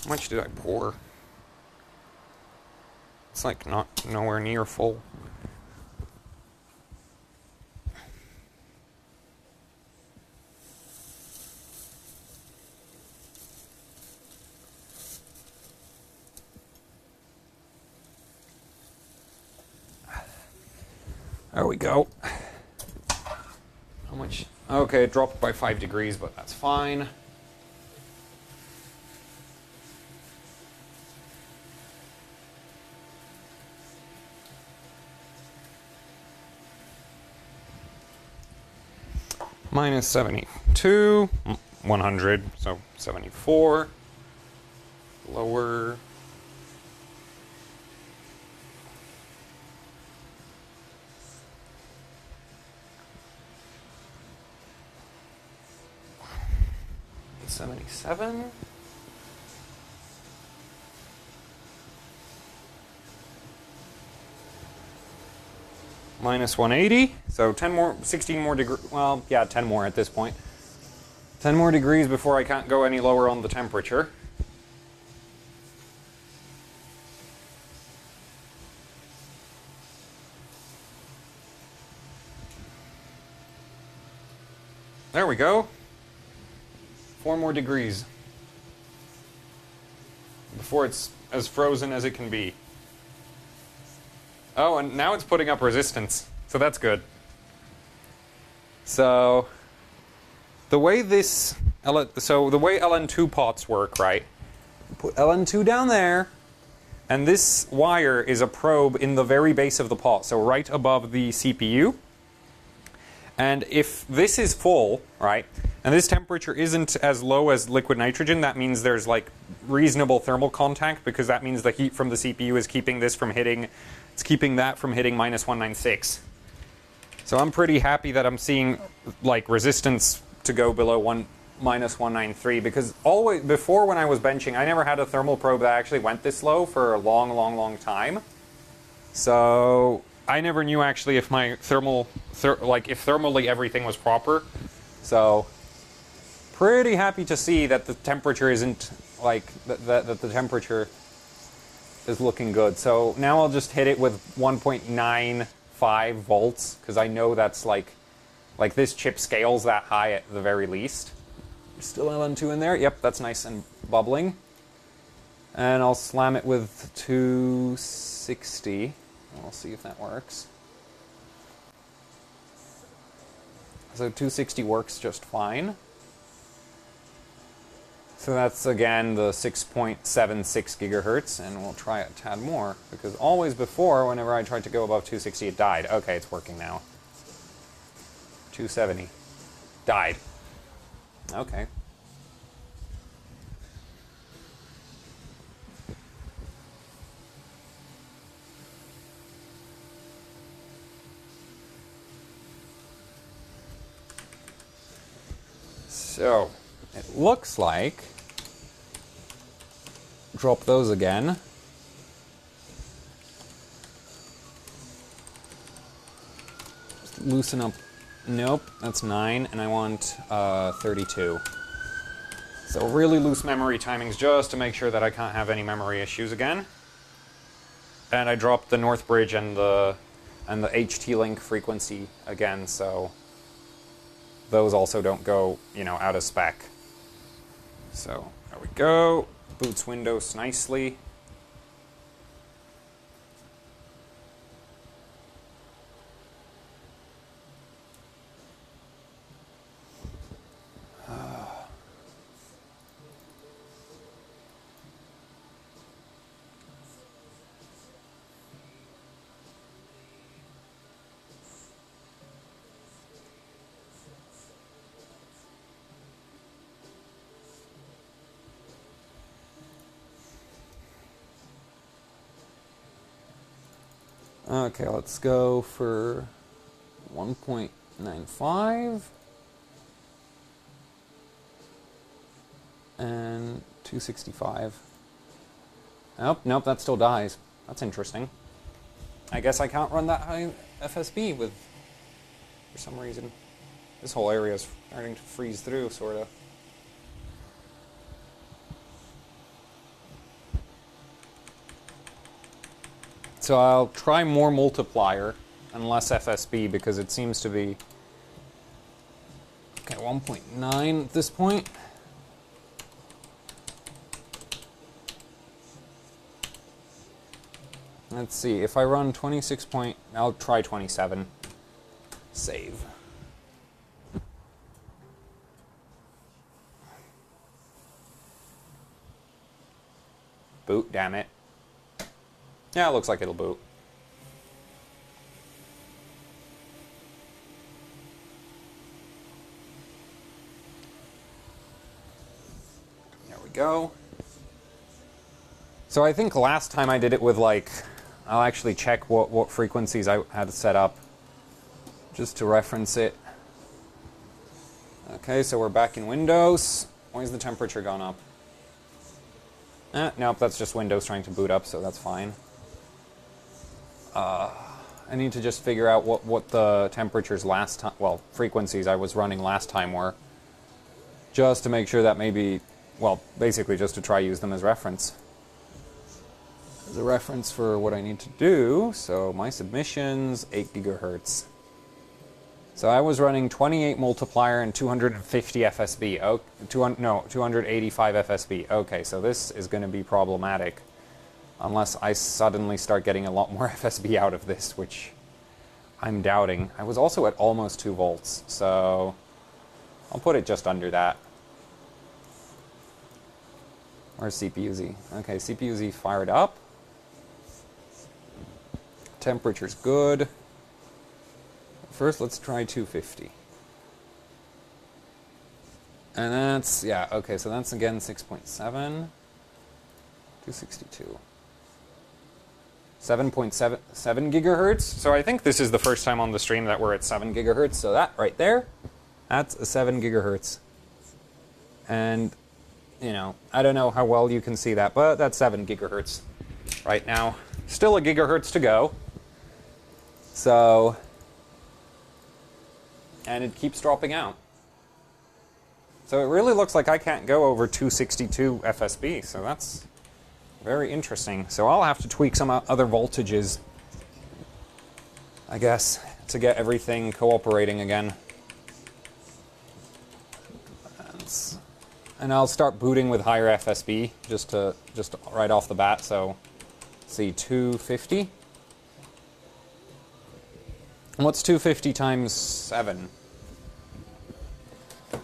How much did I pour? It's like nowhere near full. There we go. How much? Okay, it dropped by 5 degrees, but that's fine. Minus 72, 100, so 74. Lower. $77. Minus 180, so 10 more, 16 more degrees, well, yeah, 10 more at this point. 10 more degrees before I can't go any lower on the temperature. There we go. 4 more degrees before it's as frozen as it can be. Oh, and now it's putting up resistance, so that's good. So the way this, so the way LN2 pots work, right? Put LN2 down there, and this wire is a probe in the very base of the pot, so right above the CPU. And if this is full, right, and this temperature isn't as low as liquid nitrogen, that means there's like reasonable thermal contact, because that means the heat from the CPU is keeping this from hitting, it's keeping that from hitting minus 196. So I'm pretty happy that I'm seeing like resistance to go below minus 193, because always before when I was benching, I never had a thermal probe that actually went this low for a long time. So I never knew actually if my if thermally everything was proper. So pretty happy to see that the temperature isn't like that the temperature is looking good. So now I'll just hit it with 1.95 volts, because I know that's like this chip scales that high at the very least. Still LN2 in there. Yep, that's nice and bubbling. And I'll slam it with 260. We'll see if that works. So 260 works just fine. So that's again the 6.76 gigahertz, and we'll try it a tad more, because always before, whenever I tried to go above 260, it died. Okay, it's working now. 270. Died. Okay. So, it looks like, drop those again. Just loosen up, nope, that's 9, and I want 32. So really loose memory timings just to make sure that I can't have any memory issues again. And I dropped the North Bridge and the HT-Link frequency again, so those also don't go, you know, out of spec. So there we go. Boots Windows nicely. Okay, let's go for 1.95 and 265. Nope, that still dies. That's interesting. I guess I can't run that high FSB with, for some reason. This whole area is starting to freeze through, sort of. So I'll try more multiplier and less FSB, because it seems to be... Okay, 1.9 at this point. Let's see, if I run 26 point... I'll try 27. Save. Boot, damn it. Yeah, it looks like it'll boot. go. So I think last time I did it with like, I'll actually check what frequencies I had set up just to reference it. Okay, so we're back in Windows. Why is the temperature gone up? Nope, that's just Windows trying to boot up, so that's fine. I need to just figure out what the temperatures last time, well, frequencies I was running last time were. Just to make sure that maybe, well, basically just to try use them as reference. As a reference for what I need to do. So my submissions, 8 gigahertz. So I was running 28 multiplier and 250 FSB. Oh, 285 FSB. Okay, so this is going to be problematic. Unless I suddenly start getting a lot more FSB out of this, which I'm doubting. I was also at almost 2 volts, so I'll put it just under that. Where's CPU-Z? Okay, CPU-Z fired up. Temperature's good. First, let's try 250. And that's, yeah, okay, so that's again 6.7. 262. 7.7 gigahertz. So I think this is the first time on the stream that we're at 7 gigahertz. So that right there, that's a 7 gigahertz. And, you know, I don't know how well you can see that, but that's 7 gigahertz right now. Still a gigahertz to go. So, and it keeps dropping out. So it really looks like I can't go over 262 FSB, so that's very interesting. So I'll have to tweak some other voltages, I guess, to get everything cooperating again. And I'll start booting with higher FSB, just right off the bat, so let's see, 250. What's 250 times 7? Let's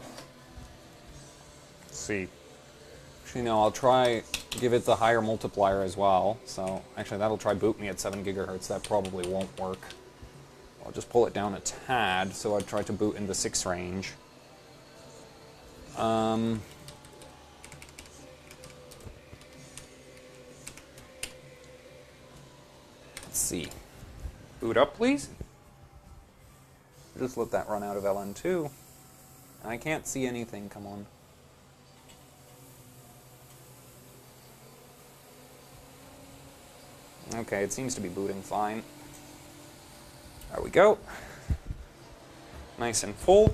see. Actually, no, I'll try give it the higher multiplier as well. So, actually, that'll try boot me at 7 gigahertz. That probably won't work. I'll just pull it down a tad, so I'd try to boot in the 6 range. Let's see. Boot up, please. Just let that run out of LN2. I can't see anything, come on. Okay, it seems to be booting fine. There we go. Nice and full.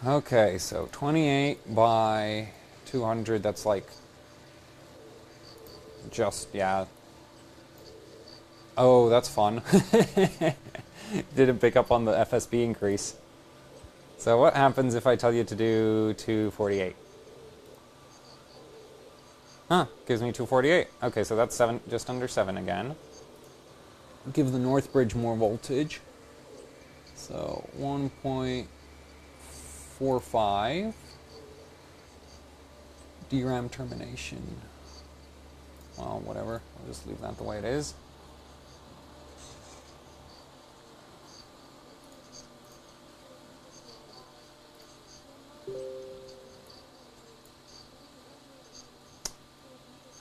Okay, so 28 by 200, that's like, just, yeah. Oh, that's fun. Didn't pick up on the FSB increase. So what happens if I tell you to do 248? Huh, gives me 248. Okay, so that's 7, just under 7 again. Give the North Bridge more voltage. So 1.45 DRAM termination. Well, whatever. I'll just leave that the way it is.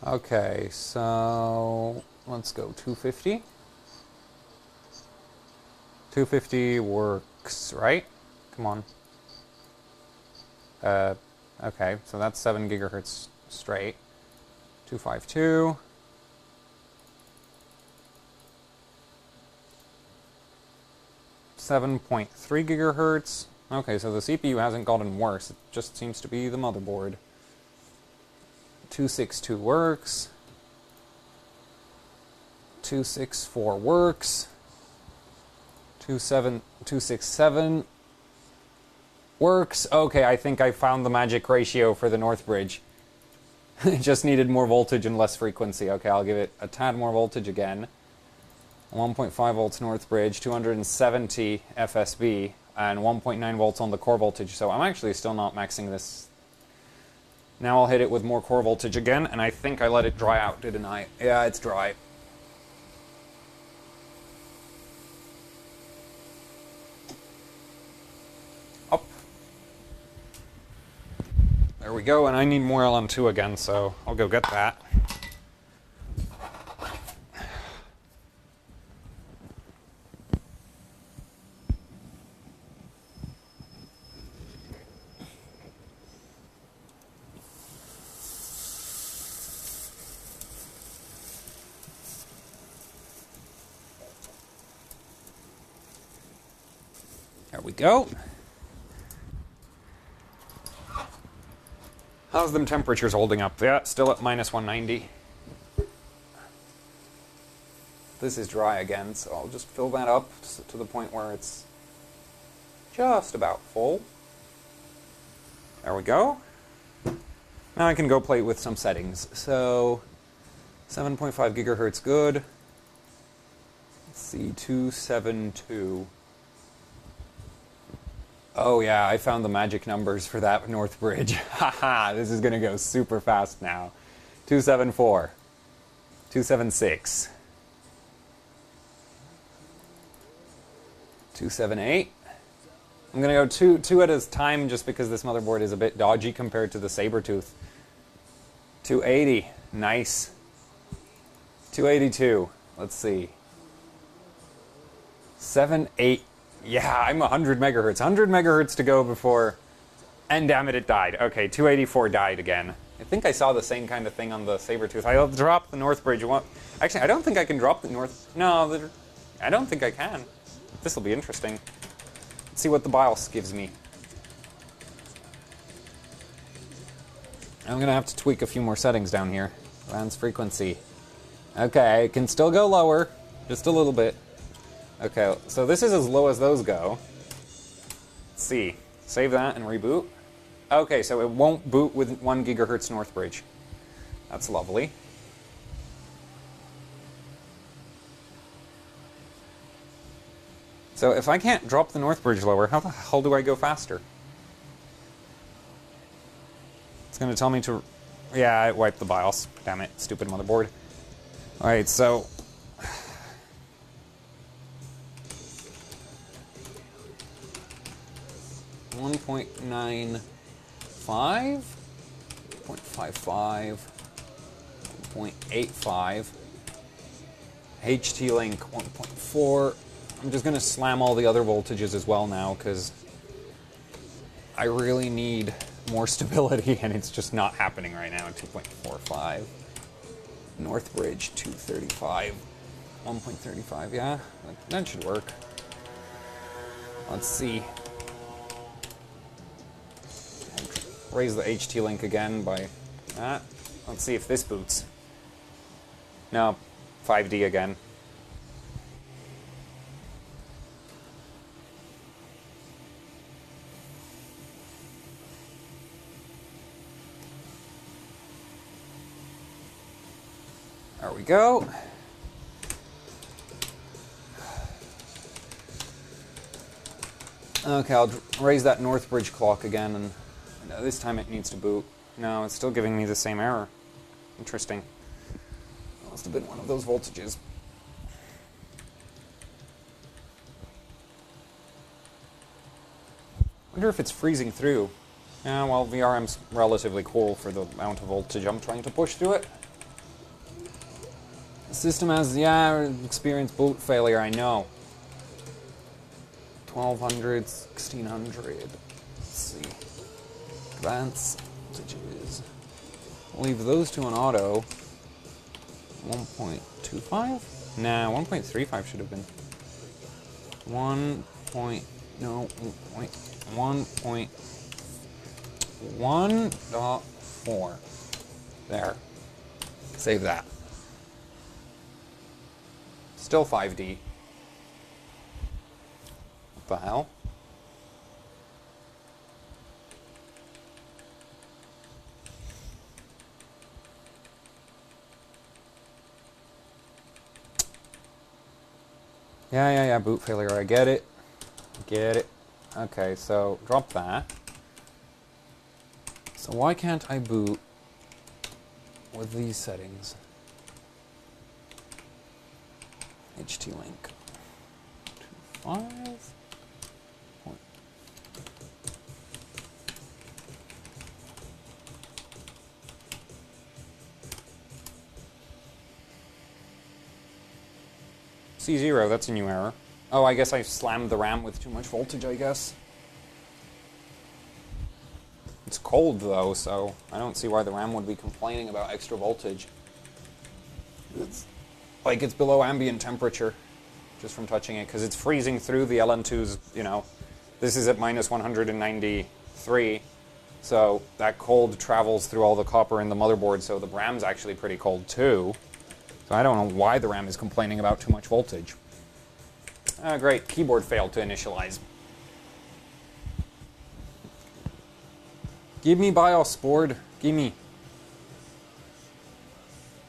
Okay, so let's go 250. 250 works, right? Come on. Okay, so that's 7 gigahertz straight. 252. .3 gigahertz. Okay, so the CPU hasn't gotten worse. It just seems to be the motherboard. 262 works. 264 works. 267 works. Okay, I think I found the magic ratio for the North Bridge. It just needed more voltage and less frequency. Okay, I'll give it a tad more voltage again. 1.5 volts north bridge, 270 FSB, and 1.9 volts on the core voltage. So I'm actually still not maxing this. Now I'll hit it with more core voltage again, and I think I let it dry out, didn't I? Yeah, it's dry. Up. There we go, and I need more LN2 again, so I'll go get that. There we go. How's them temperatures holding up? Yeah, still at minus 190. This is dry again, so I'll just fill that up to the point where it's just about full. There we go. Now I can go play with some settings. So 7.5 gigahertz, good. Let's see, 272. Oh yeah, I found the magic numbers for that north bridge. Haha, this is going to go super fast now. 274. 276. 278. I'm going to go two at a time just because this motherboard is a bit dodgy compared to the Sabertooth. 280. Nice. 282. Let's see. 78. Yeah, I'm 100 megahertz. 100 megahertz to go before... And damn it, it died. Okay, 284 died again. I think I saw the same kind of thing on the Sabertooth. I'll drop the north bridge. Actually, I don't think I can drop the north... No, I don't think I can. This will be interesting. Let's see what the BIOS gives me. I'm going to have to tweak a few more settings down here. Advanced frequency. Okay, it can still go lower. Just a little bit. Okay, so this is as low as those go. Let's see. Save that and reboot. Okay, so it won't boot with 1 gigahertz north bridge. That's lovely. So if I can't drop the north bridge lower, how the hell do I go faster? It's going to tell me to... Yeah, I wiped the BIOS. Damn it, stupid motherboard. Alright, so... 1.95, 0.55, 0.85, HT-Link 1.4. I'm just going to slam all the other voltages as well now because I really need more stability and it's just not happening right now. 2.45, North Bridge 235, 1.35, yeah, that should work. Let's see. Raise the HT-Link again by that. Let's see if this boots. No, 5D again. There we go. Okay, I'll raise that North Bridge clock again, and this time it needs to boot. No, it's still giving me the same error. Interesting. Must have been one of those voltages. Wonder if it's freezing through. Yeah, well, VRM's relatively cool for the amount of voltage I'm trying to push through it. The system has, yeah, experienced boot failure, I know. 1200, 1600. Let's see. Advanced voltages. Leave those two on auto. 1.25? Nah, 1.35 should have been. 1.4. There. Save that. Still 5D. What the hell? Yeah, boot failure, I get it. Get it. Okay, so drop that. So why can't I boot with these settings? HT-Link 2.5. C0, that's a new error. Oh, I guess I slammed the RAM with too much voltage, I guess. It's cold, though, so I don't see why the RAM would be complaining about extra voltage. It's like it's below ambient temperature, just from touching it, because it's freezing through the LN2's, you know. This is at minus 193, so that cold travels through all the copper in the motherboard, so the RAM's actually pretty cold, too. So I don't know why the RAM is complaining about too much voltage. Ah, great. Keyboard failed to initialize. Give me BIOS board. Gimme.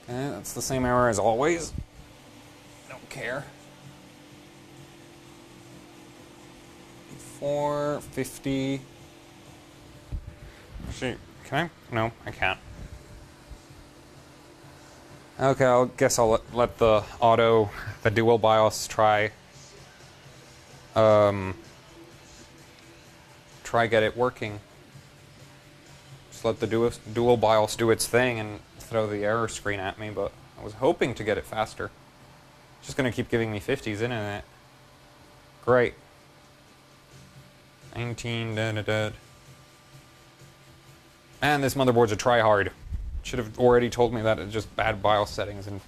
Okay, that's the same error as always. Don't care. 450. Actually, can I? No, I can't. Okay, I guess I'll let the dual BIOS try get it working. Just let the dual BIOS do its thing and throw the error screen at me, but I was hoping to get it faster. It's just gonna keep giving me 50s, isn't it? Great. 19, dead. And this motherboard's a tryhard. Should have already told me that it's just bad BIOS settings. And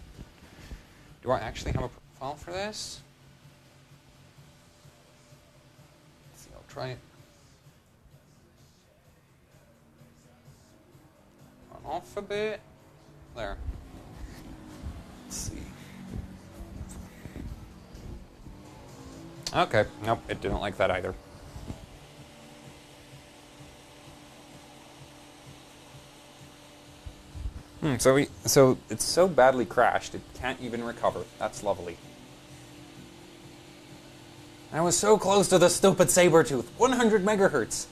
do I actually have a file for this? Let's see, I'll try it. Run off a bit. There. Let's see. Okay, nope, it didn't like that either. So it's so badly crashed, it can't even recover. That's lovely. I was so close to the stupid Sabertooth. 100 megahertz.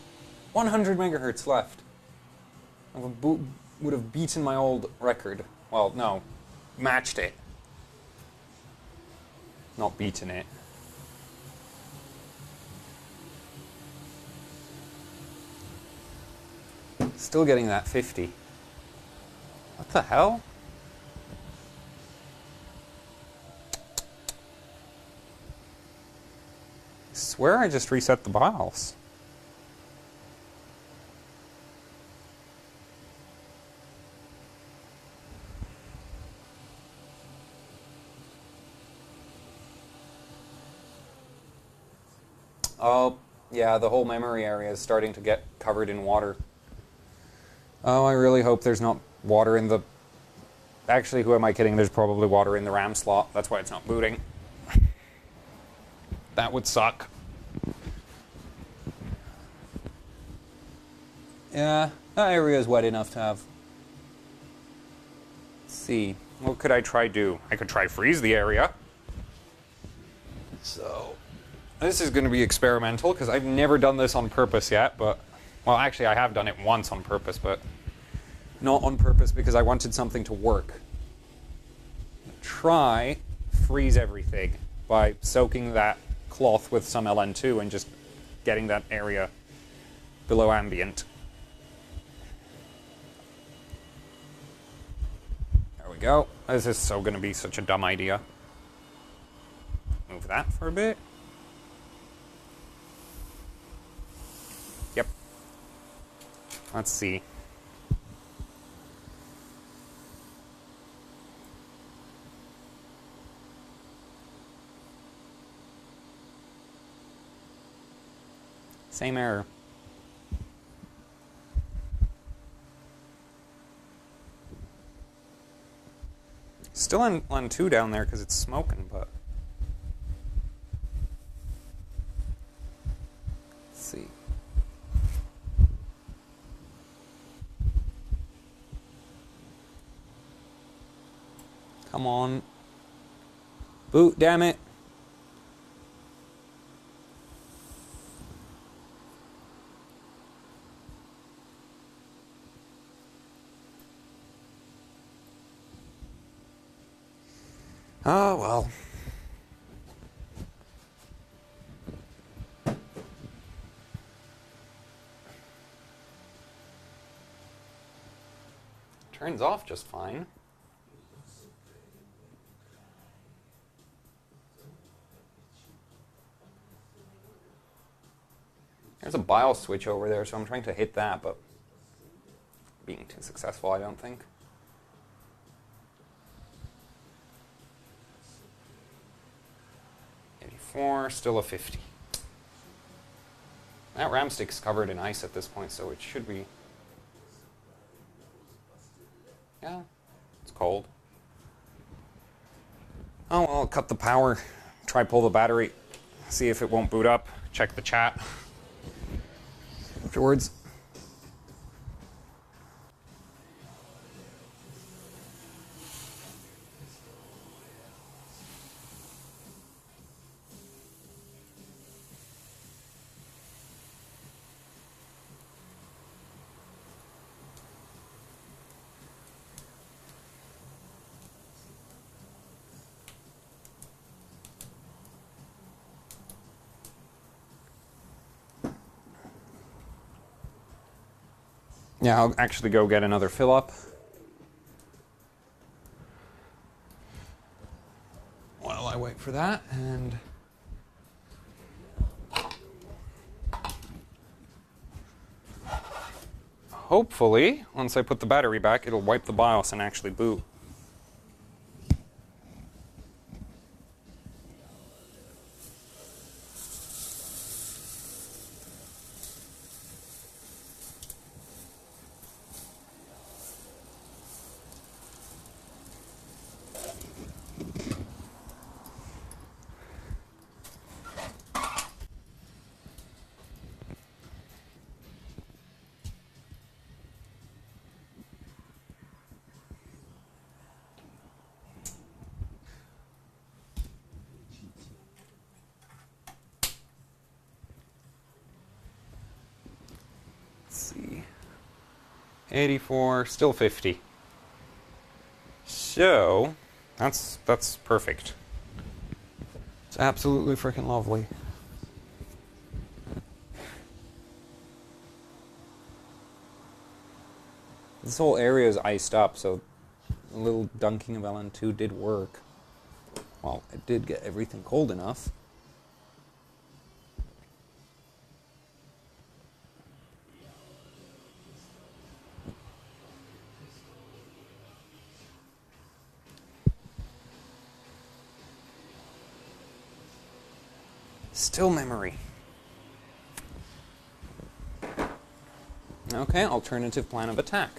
100 megahertz left. I would have beaten my old record. Well, no. Matched it. Not beaten it. Still getting that 50. What the hell? I swear I just reset the BIOS. Oh, yeah, the whole memory area is starting to get covered in water. Oh, I really hope there's not water in the... Actually, who am I kidding? There's probably water in the RAM slot. That's why it's not booting. That would suck. Yeah, that area is wet enough to have... Let's see. What could I try do? I could try freeze the area. So... This is going to be experimental, because I've never done this on purpose yet, but... Well, actually, I have done it once on purpose, but... Not on purpose, because I wanted something to work. Try freeze everything by soaking that cloth with some LN2 and just getting that area below ambient. There we go. This is so going to be such a dumb idea. Move that for a bit. Yep. Let's see. Same error. Still on 2 down there because it's smoking, but... Let's see. Come on. Boot, damn it. Oh, well. Turns off just fine. There's a BIOS switch over there, so I'm trying to hit that, but being too successful, I don't think. Still a 50. That RAM stick's covered in ice at this point, so it should be... Yeah, it's cold. Oh, well, I'll cut the power, try pull the battery, see if it won't boot up, check the chat afterwards. Yeah, I'll actually go get another fill up. While I wait for that, and hopefully, once I put the battery back, it'll wipe the BIOS and actually boot. See, 84, still 50. So that's perfect. It's absolutely freaking lovely. This whole area is iced up, so a little dunking of LN2 did work. Well, it did get everything cold enough. Still memory. Okay, alternative plan of attack.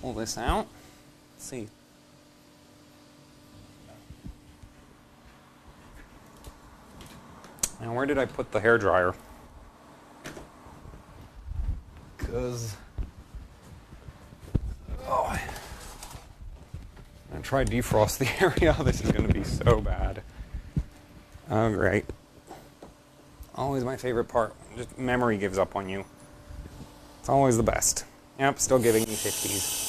Pull this out. Let's see. Now, where did I put the hairdryer? Because... oh, I'm going to try to defrost the area. This is going to be so bad. Oh, great. Always my favorite part. Just memory gives up on you. It's always the best. Yep, still giving me 50s.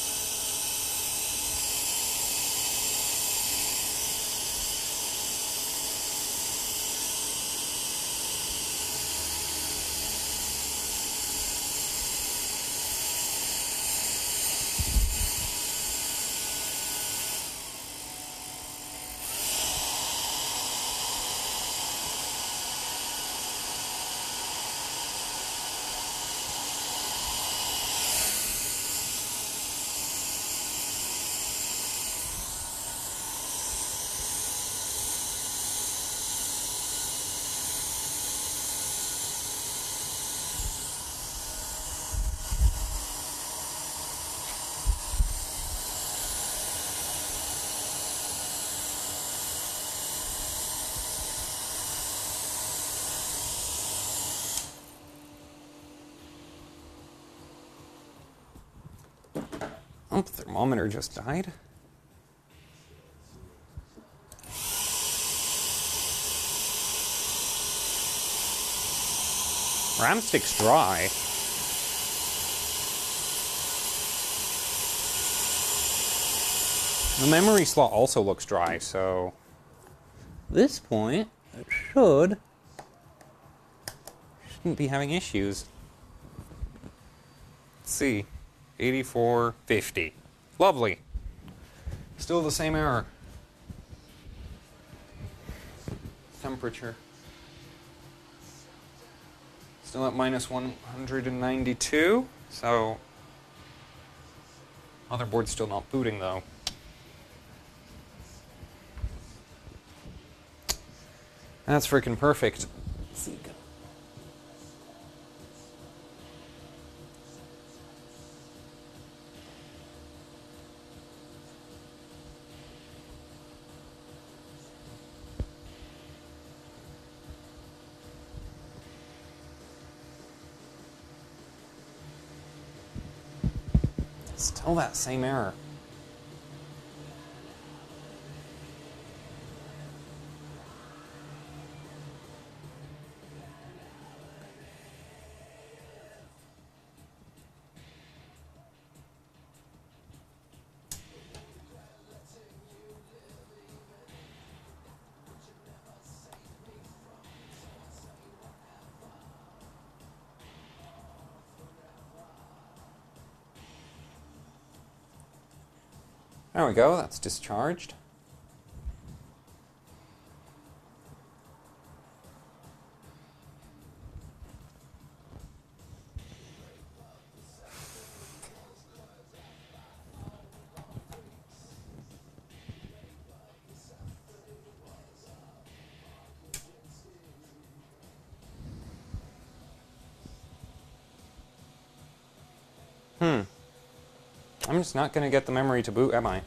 Oh, the thermometer just died. RAM stick's dry. The memory slot also looks dry, so at this point, it shouldn't be having issues. Let's see, 8450. Lovely. Still the same error. Temperature. Still at minus 192, so motherboard's still not booting though. That's freaking perfect. Still that same error. There we go, that's discharged. I'm just not going to get the memory to boot, am I?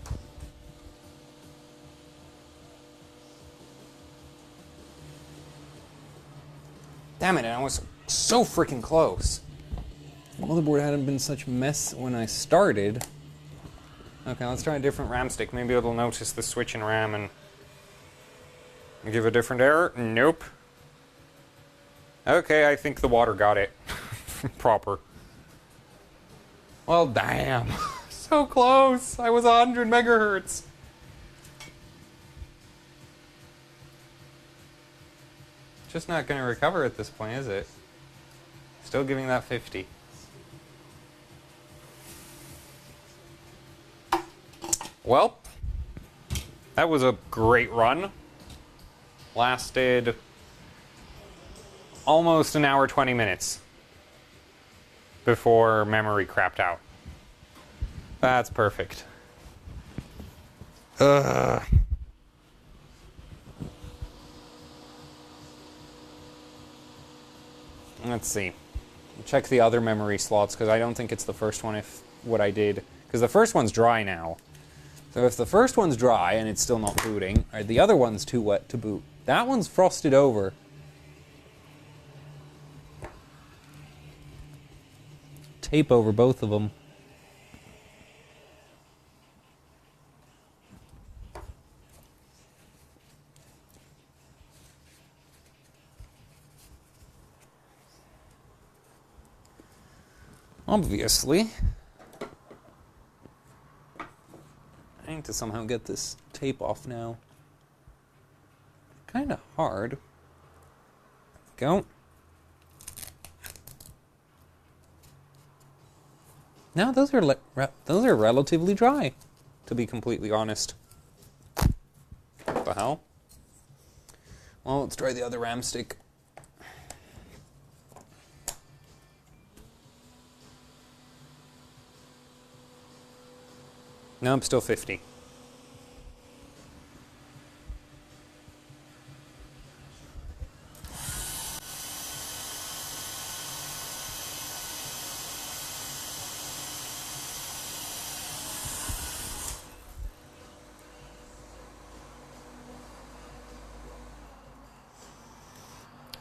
Damn it, I was so freaking close. The motherboard hadn't been such a mess when I started. Okay, let's try a different RAM stick. Maybe it'll notice the switch in RAM and give a different error. Nope. Okay, I think the water got it. Proper. Well, damn. So close. I was 100 megahertz. Just not going to recover at this point, is it? Still giving that 50. Well, that was a great run. Lasted almost an hour, 20 minutes before memory crapped out. That's perfect. Let's see. Check the other memory slots, because I don't think it's the first one if what I did. Because the first one's dry now. So if the first one's dry and it's still not booting, or the other one's too wet to boot. That one's frosted over. Tape over both of them. Obviously, I need to somehow get this tape off now. Kind of hard. Go. Now those are relatively dry, to be completely honest. What the hell? Well, let's try the other RAM stick. No, I'm still 50.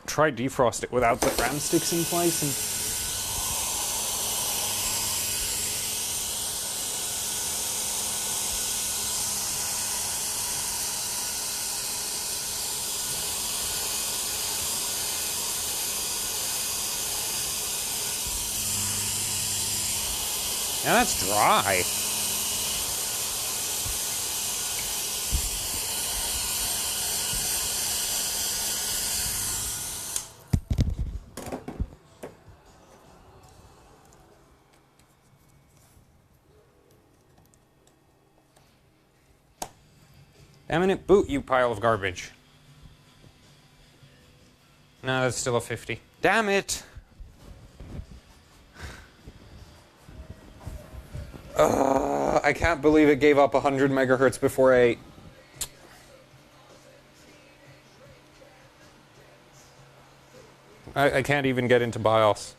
Try defrost it without the RAM sticks in place and now that's dry. Damn it, boot, you pile of garbage. No, that's still a 50. Damn it! I can't believe it gave up 100 megahertz before 8. I can't even get into BIOS.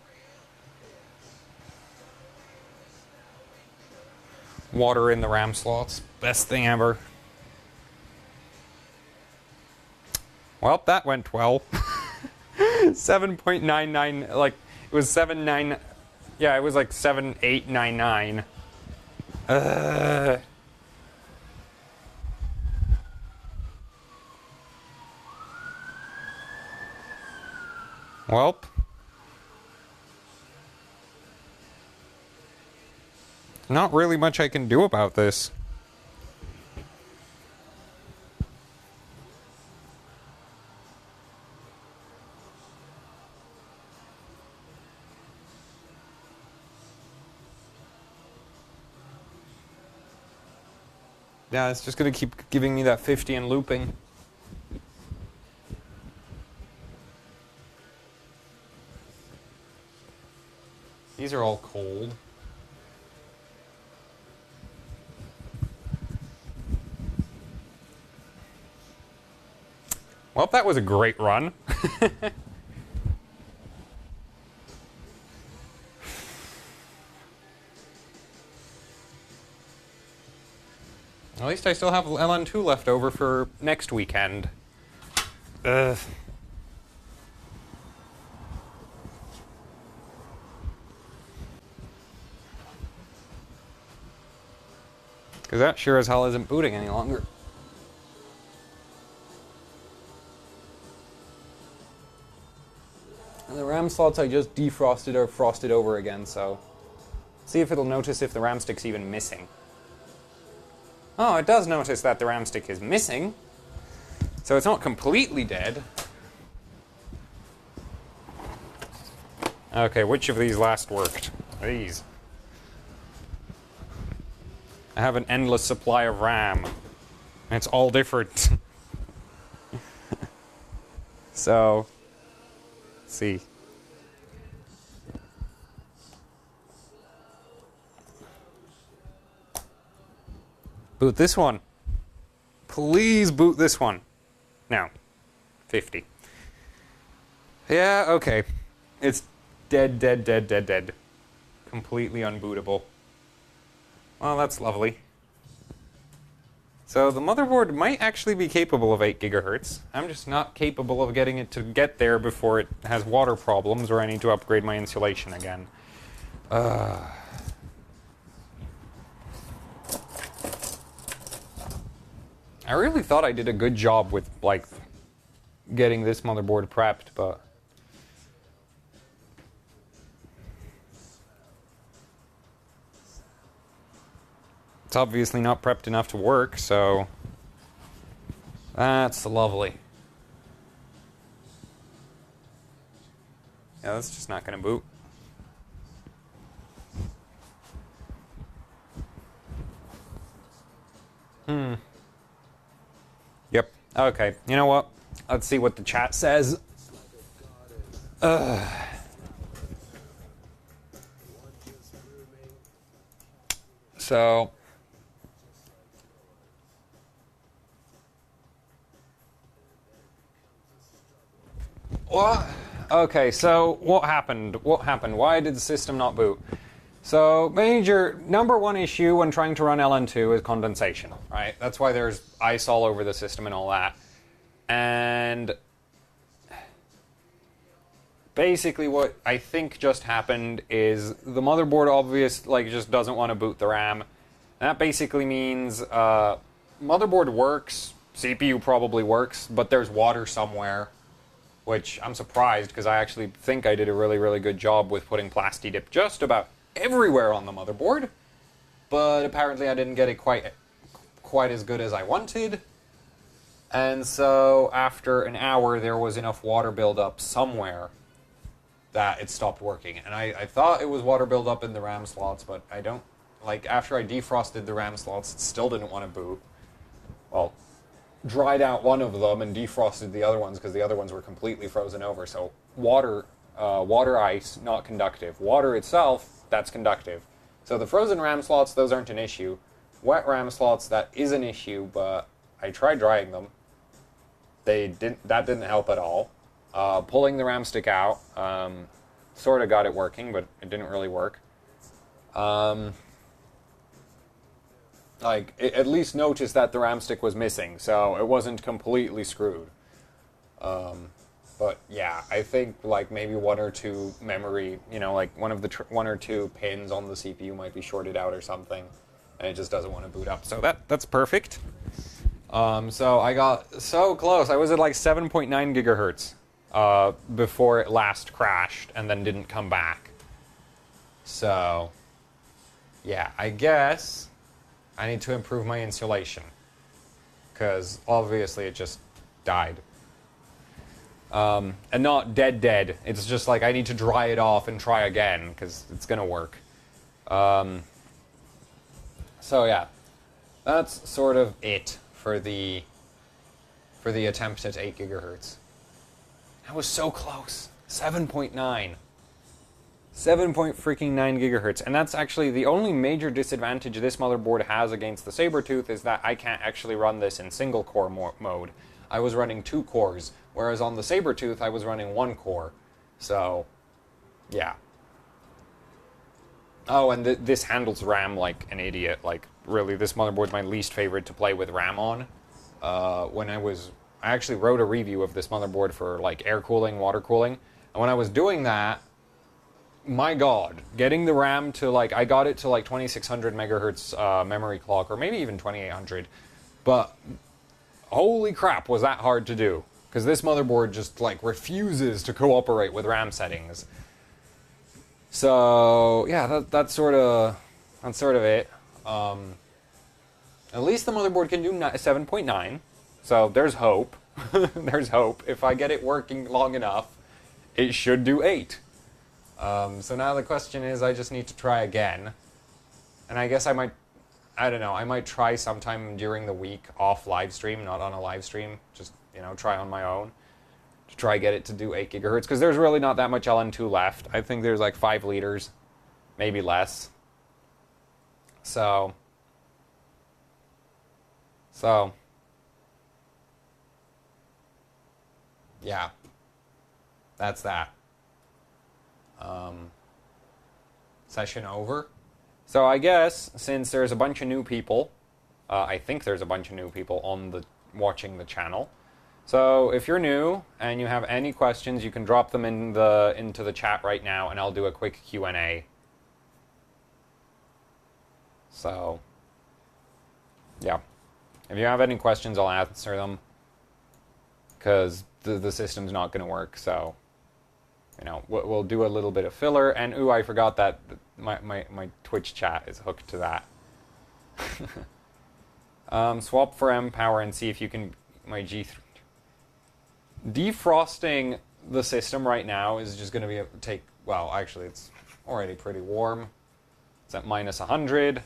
Water in the RAM slots. Best thing ever. Well, that went well. 7.99, like, it was 7.9, yeah, it was like 7.899. Welp. Not really much I can do about this. Yeah, it's just gonna keep giving me that 50 and looping. These are all cold. Well, that was a great run. At least I still have LN2 left over for next weekend. Ugh. Because that sure as hell isn't booting any longer. And the RAM slots I just defrosted or frosted over again, so... see if it'll notice if the RAM stick's even missing. Oh, it does notice that the RAM stick is missing. So it's not completely dead. Okay, which of these last worked? These. I have an endless supply of RAM. And it's all different. So, let's see. Boot this one. Please boot this one. Now, 50. Yeah, okay. It's dead, dead, dead, dead, dead. Completely unbootable. Well, that's lovely. So the motherboard might actually be capable of 8 gigahertz. I'm just not capable of getting it to get there before it has water problems or I need to upgrade my insulation again. I really thought I did a good job with, like, getting this motherboard prepped, but... it's obviously not prepped enough to work, so... that's lovely. Yeah, that's just not going to boot. Yep. Okay. You know what? Let's see what the chat says. So... what? Okay, so what happened? What happened? Why did the system not boot? So, number one issue when trying to run LN2 is condensation, right? That's why there's ice all over the system and all that. And basically what I think just happened is the motherboard just doesn't want to boot the RAM. And that basically means motherboard works, CPU probably works, but there's water somewhere. Which I'm surprised because I actually think I did a really, really good job with putting Plasti-Dip just about everywhere on the motherboard. But apparently I didn't get it quite as good as I wanted. And so after an hour there was enough water buildup somewhere that it stopped working. And I thought it was water buildup in the RAM slots, but I don't... like, after I defrosted the RAM slots, it still didn't want to boot. Well, dried out one of them and defrosted the other ones because the other ones were completely frozen over. So water, water ice, not conductive. Water itself, that's conductive. So the frozen RAM slots, those aren't an issue. Wet RAM slots, that is an issue, but I tried drying them. That didn't help at all. Pulling the RAM stick out, sort of got it working, but it didn't really work. At least noticed that the RAM stick was missing, so it wasn't completely screwed. But yeah, I think like maybe one or two memory, like one or two pins on the CPU might be shorted out or something, and it just doesn't want to boot up. So that's perfect. So I got so close. I was at like 7.9 gigahertz before it last crashed and then didn't come back. So yeah, I guess I need to improve my insulation because obviously it just died. And not dead. It's just like I need to dry it off and try again because it's gonna work. So yeah, that's sort of it for the attempt at 8 gigahertz. That was so close. 7.9. 7.9 gigahertz, and that's actually the only major disadvantage this motherboard has against the Sabertooth is that I can't actually run this in single core mode. I was running 2 cores, whereas on the Sabertooth I was running 1 core. So, yeah. Oh, and this handles RAM like an idiot. Like, really, this motherboard's my least favorite to play with RAM on. I actually wrote a review of this motherboard for like air cooling, water cooling, and when I was doing that, my god, getting the RAM to like, I got it to like 2600 megahertz memory clock, or maybe even 2800, but holy crap was that hard to do, because this motherboard just like refuses to cooperate with RAM settings. So yeah, that's sort of it. At least the motherboard can do 7.9, so there's hope. There's hope. If I get it working long enough, it should do 8. So now the question is, I just need to try again. And I guess I might try sometime during the week off live stream, not on a live stream, just, try on my own to try get it to do 8 gigahertz, because there's really not that much LN2 left. I think there's like 5 liters, maybe less. So, yeah, that's that. Session over. So I guess since there's a bunch of new people, I think there's a bunch of new people watching the channel. So if you're new and you have any questions, you can drop them into the chat right now, and I'll do a quick Q&A. So yeah, if you have any questions, I'll answer them, because the system's not going to work. So we'll do a little bit of filler. And ooh, I forgot that my Twitch chat is hooked to that. Swap for M power and see if you can my G3. Defrosting the system right now is just going to take, well, actually it's already pretty warm. It's at minus 100.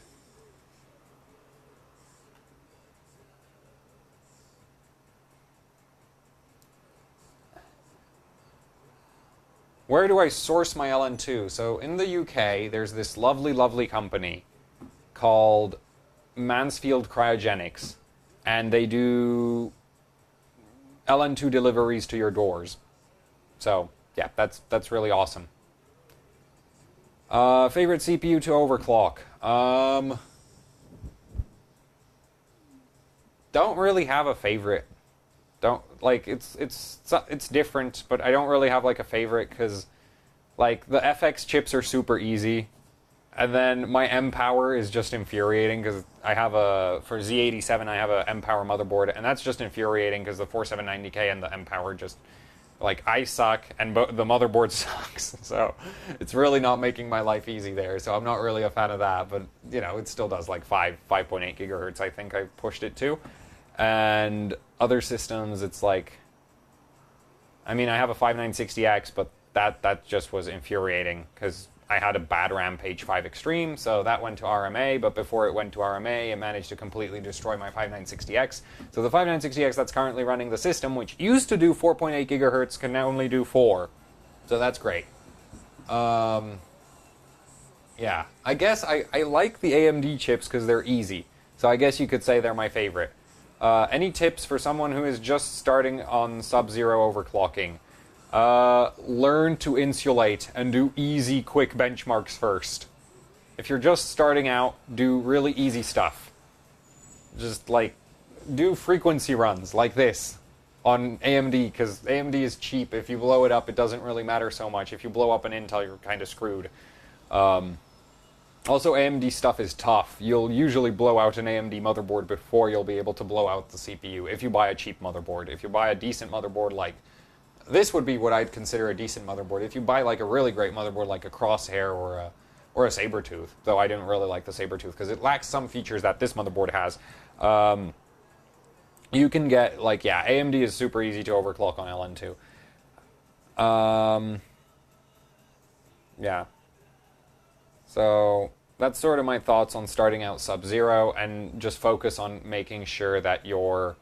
Where do I source my LN2? So in the UK, there's this lovely company called Mansfield Cryogenics, and they do LN2 deliveries to your doors. So yeah, that's really awesome. Favorite CPU to overclock? Don't really have a favorite. It's different, but I don't really have like a favorite, because like the FX chips are super easy, and then my M power is just infuriating, because for Z87 I have a M power motherboard, and that's just infuriating because the 4790K and the M power just, like, I suck and the motherboard sucks, so it's really not making my life easy there. So I'm not really a fan of that, but it still does like 5.8 gigahertz I think I pushed it to. And other systems, it's like, I mean, I have a 5960X, but that just was infuriating, because I had a bad RAM Page 5 Extreme, so that went to RMA, but before it went to RMA, it managed to completely destroy my 5960X. So the 5960X that's currently running the system, which used to do 4.8 gigahertz, can now only do 4. So that's great. Yeah, I guess I like the AMD chips because they're easy. So I guess you could say they're my favorite. Any tips for someone who is just starting on sub-zero overclocking? Learn to insulate and do easy, quick benchmarks first. If you're just starting out, do really easy stuff. Just like, do frequency runs like this on AMD, because AMD is cheap. If you blow it up, it doesn't really matter so much. If you blow up an Intel, you're kind of screwed. Also, AMD stuff is tough. You'll usually blow out an AMD motherboard before you'll be able to blow out the CPU, if you buy a cheap motherboard. If you buy a decent motherboard, like, this would be what I'd consider a decent motherboard. If you buy like a really great motherboard like a Crosshair or a Sabertooth, though I didn't really like the Sabertooth because it lacks some features that this motherboard has, you can get, like, yeah, AMD is super easy to overclock on LN2. Yeah. So that's sort of my thoughts on starting out Sub-Zero, and just focus on making sure that your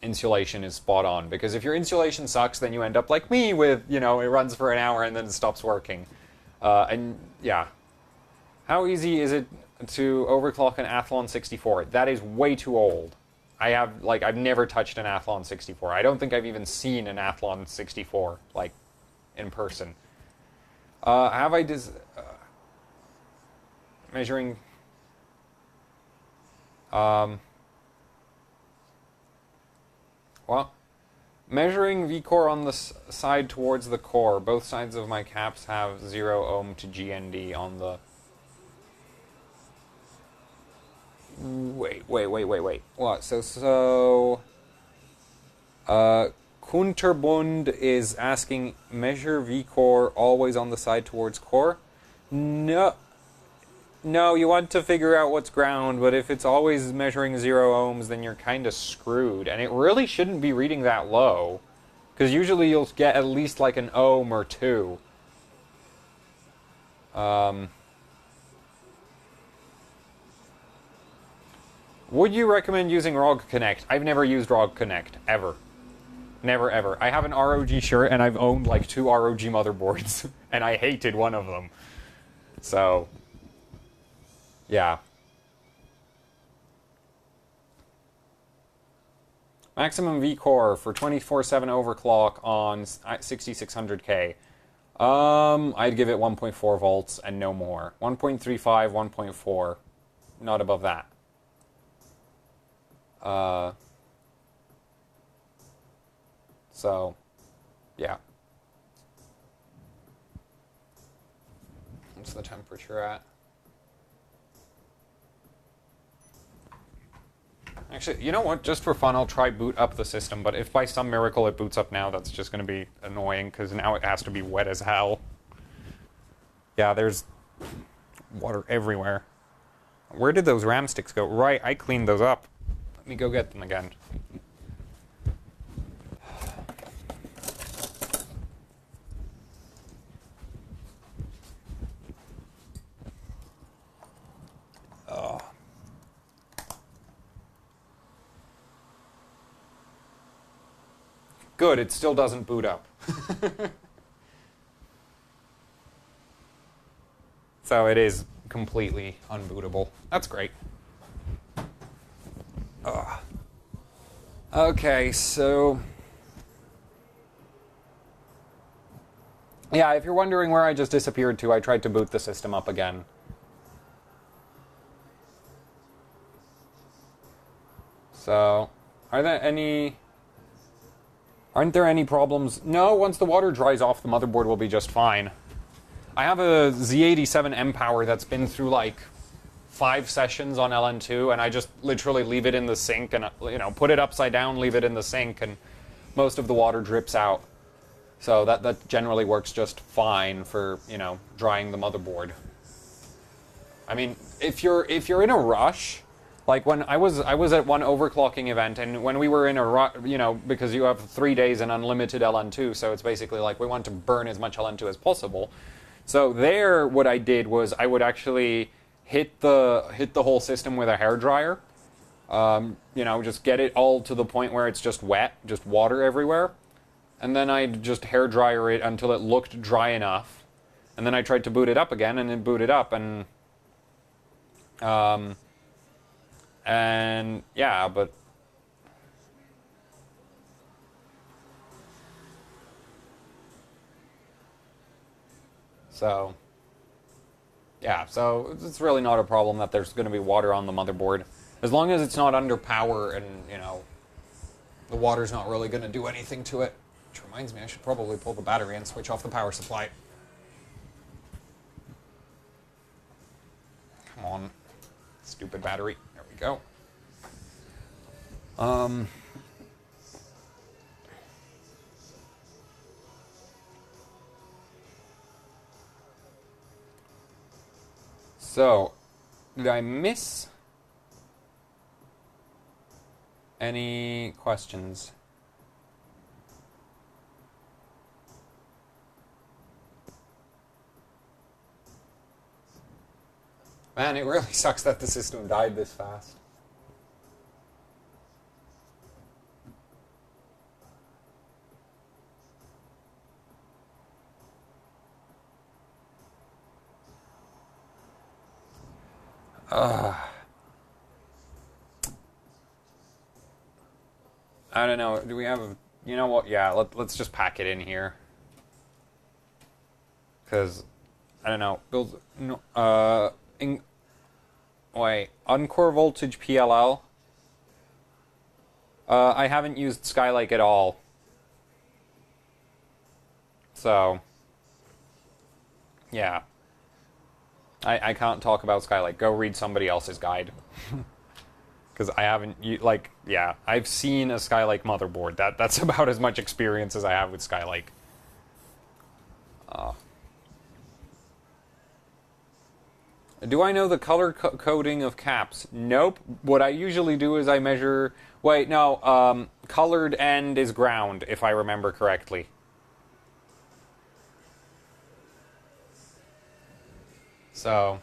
insulation is spot on. Because if your insulation sucks, then you end up like me with, you know, it runs for an hour and then it stops working. And yeah. How easy is it to overclock an Athlon 64? That is way too old. I've never touched an Athlon 64. I don't think I've even seen an Athlon 64, like, in person. Measuring... well, measuring vCore on the side towards the core. Both sides of my caps have 0 ohm to GND on the... Wait. What? Kunterbund is asking, measure vCore always on the side towards core? No, you want to figure out what's ground, but if it's always measuring 0 ohms, then you're kind of screwed. And it really shouldn't be reading that low, because usually you'll get at least like an ohm or two. Would you recommend using ROG Connect? I've never used ROG Connect, ever. Never, ever. I have an ROG shirt, and I've owned like 2 ROG motherboards, and I hated one of them. So, yeah. Maximum vCore for 24/7 overclock on 6600K. I'd give it 1.4 volts and no more. 1.35, 1.4. Not above that. So, yeah. What's the temperature at? Actually, you know what? Just for fun, I'll try boot up the system, but if by some miracle it boots up now, that's just going to be annoying, because now it has to be wet as hell. Yeah, there's water everywhere. Where did those RAM sticks go? Right, I cleaned those up. Let me go get them again. Oh. Good, it still doesn't boot up. So it is completely unbootable. That's great. Okay, so... yeah, if you're wondering where I just disappeared to, I tried to boot the system up again. So, aren't there any problems? No, once the water dries off, the motherboard will be just fine. I have a Z87 M-Power that's been through like 5 sessions on LN2, and I just literally leave it in the sink and, you know, put it upside down, leave it in the sink, and most of the water drips out. So that generally works just fine for, you know, drying the motherboard. I mean, if you're in a rush, like when I was at one overclocking event, and when we were in a rush, you know, because you have 3 days and unlimited LN2, so it's basically like we want to burn as much LN2 as possible. So there, what I did was I would actually hit the whole system with a hairdryer. You know, just get it all to the point where it's just wet, just water everywhere. And then I'd just hairdryer it until it looked dry enough. And then I tried to boot it up again, and it booted up, and yeah, but so yeah, so it's really not a problem that there's going to be water on the motherboard, as long as it's not under power and, you know, the water's not really going to do anything to it. Which reminds me, I should probably pull the battery and switch off the power supply. Come on. Stupid battery. There we go. So, did I miss any questions? Man, it really sucks that the system died this fast. I don't know. Do we have a... You know what? Yeah, let's just pack it in here. Because, I don't know. Build... wait. Uncore voltage PLL. I haven't used Skylake at all. So... Yeah. I can't talk about Skylake. Go read somebody else's guide. Because I haven't, like, yeah, I've seen a Skylake motherboard. That's about as much experience as I have with Skylake. Do I know the color coding of caps? Nope. What I usually do is I measure... Wait, no, colored end is ground, if I remember correctly. So...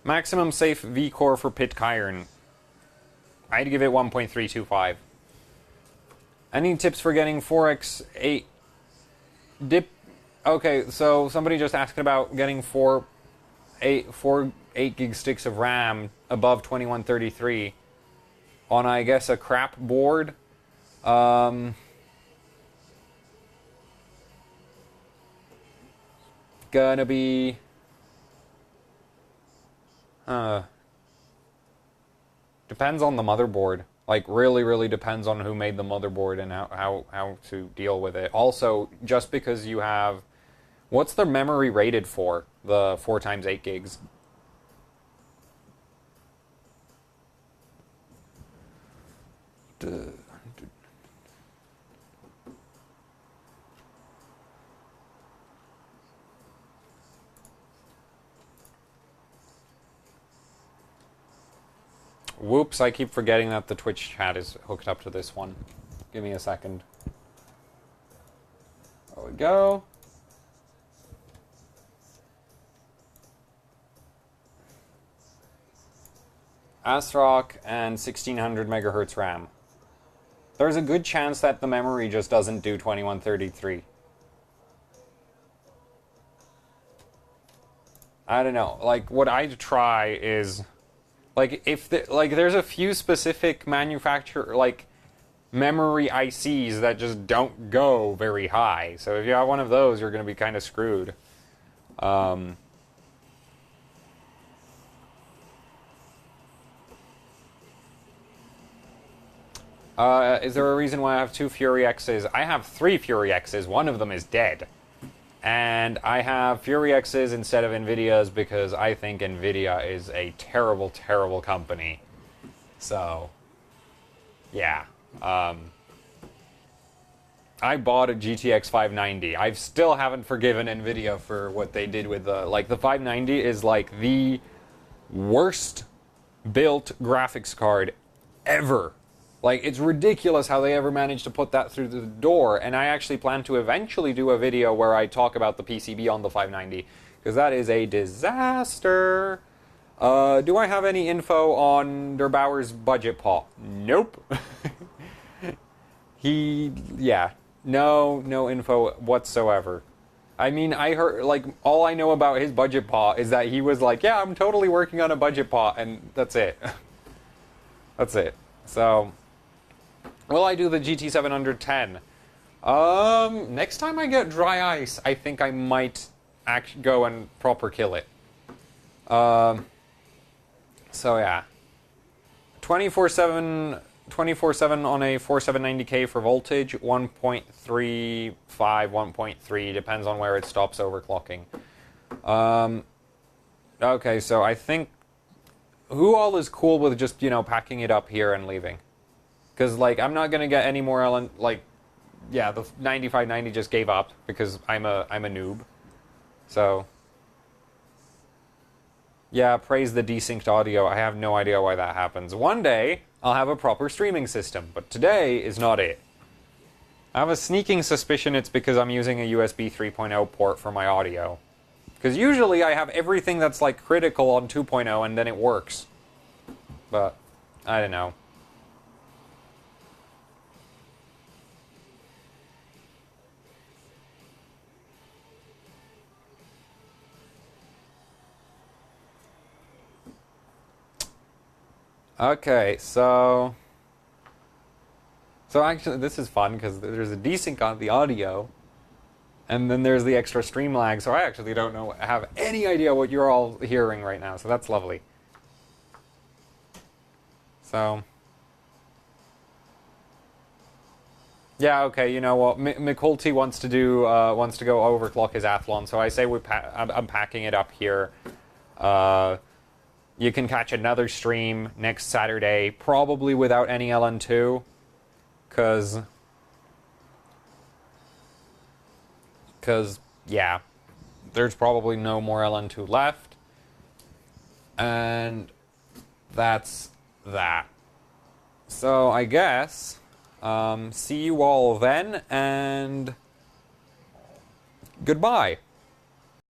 Maximum safe V-core for Pitcairn. I'd give it 1.325. Any tips for getting 4x8 dip? Okay, so somebody just asked about getting 4 8 gig sticks of RAM above 2133 on, I guess, a crap board. Gonna be... Depends on the motherboard. Like, really depends on who made the motherboard and how to deal with it. Also, just because you have... What's the memory rated for? The 4x8 gigs? Whoops, I keep forgetting that the Twitch chat is hooked up to this one. Give me a second. There we go. ASRock and 1600 megahertz RAM. There's a good chance that the memory just doesn't do 2133. I don't know. Like, what I'd try is... Like, if there's a few specific manufacturer, like, memory ICs that just don't go very high. So if you have one of those, you're going to be kind of screwed. Is there a reason why I have 2 Fury X's? I have 3 Fury X's. One of them is dead. And I have Fury X's instead of NVIDIA's because I think NVIDIA is a terrible, terrible company. So, yeah. I bought a GTX 590. I still haven't forgiven NVIDIA for what they did with the... Like, the 590 is, like, the worst built graphics card ever. Like, it's ridiculous how they ever managed to put that through the door, and I actually plan to eventually do a video where I talk about the PCB on the 590, because that is a disaster. Do I have any info on Der Bauer's budget pot? Nope. No info whatsoever. I mean, I heard, like, all I know about his budget pot is that he was like, yeah, I'm totally working on a budget pot, and that's it. That's it. So, will I do the GT710? Next time I get dry ice, I think I might go and proper kill it. So yeah. 24/7 on a 4790K for voltage, 1.35, 1.3, depends on where it stops overclocking. Okay, so I think, who all is cool with just, packing it up here and leaving? Because, like, I'm not going to get any more the 9590 just gave up because I'm a noob. So, yeah, praise the desynced audio. I have no idea why that happens. One day, I'll have a proper streaming system, but today is not it. I have a sneaking suspicion it's because I'm using a USB 3.0 port for my audio. Because usually I have everything that's, like, critical on 2.0 and then it works. But, I don't know. Okay, so actually this is fun because there's a desync on the audio, and then there's the extra stream lag, so I actually don't have any idea what you're all hearing right now, so that's lovely. So, yeah, okay, you know what, McCulty wants to go overclock his Athlon, so I say I'm packing it up here. You can catch another stream next Saturday, probably without any LN2, because, yeah, there's probably no more LN2 left, and that's that. So I guess, see you all then, and goodbye.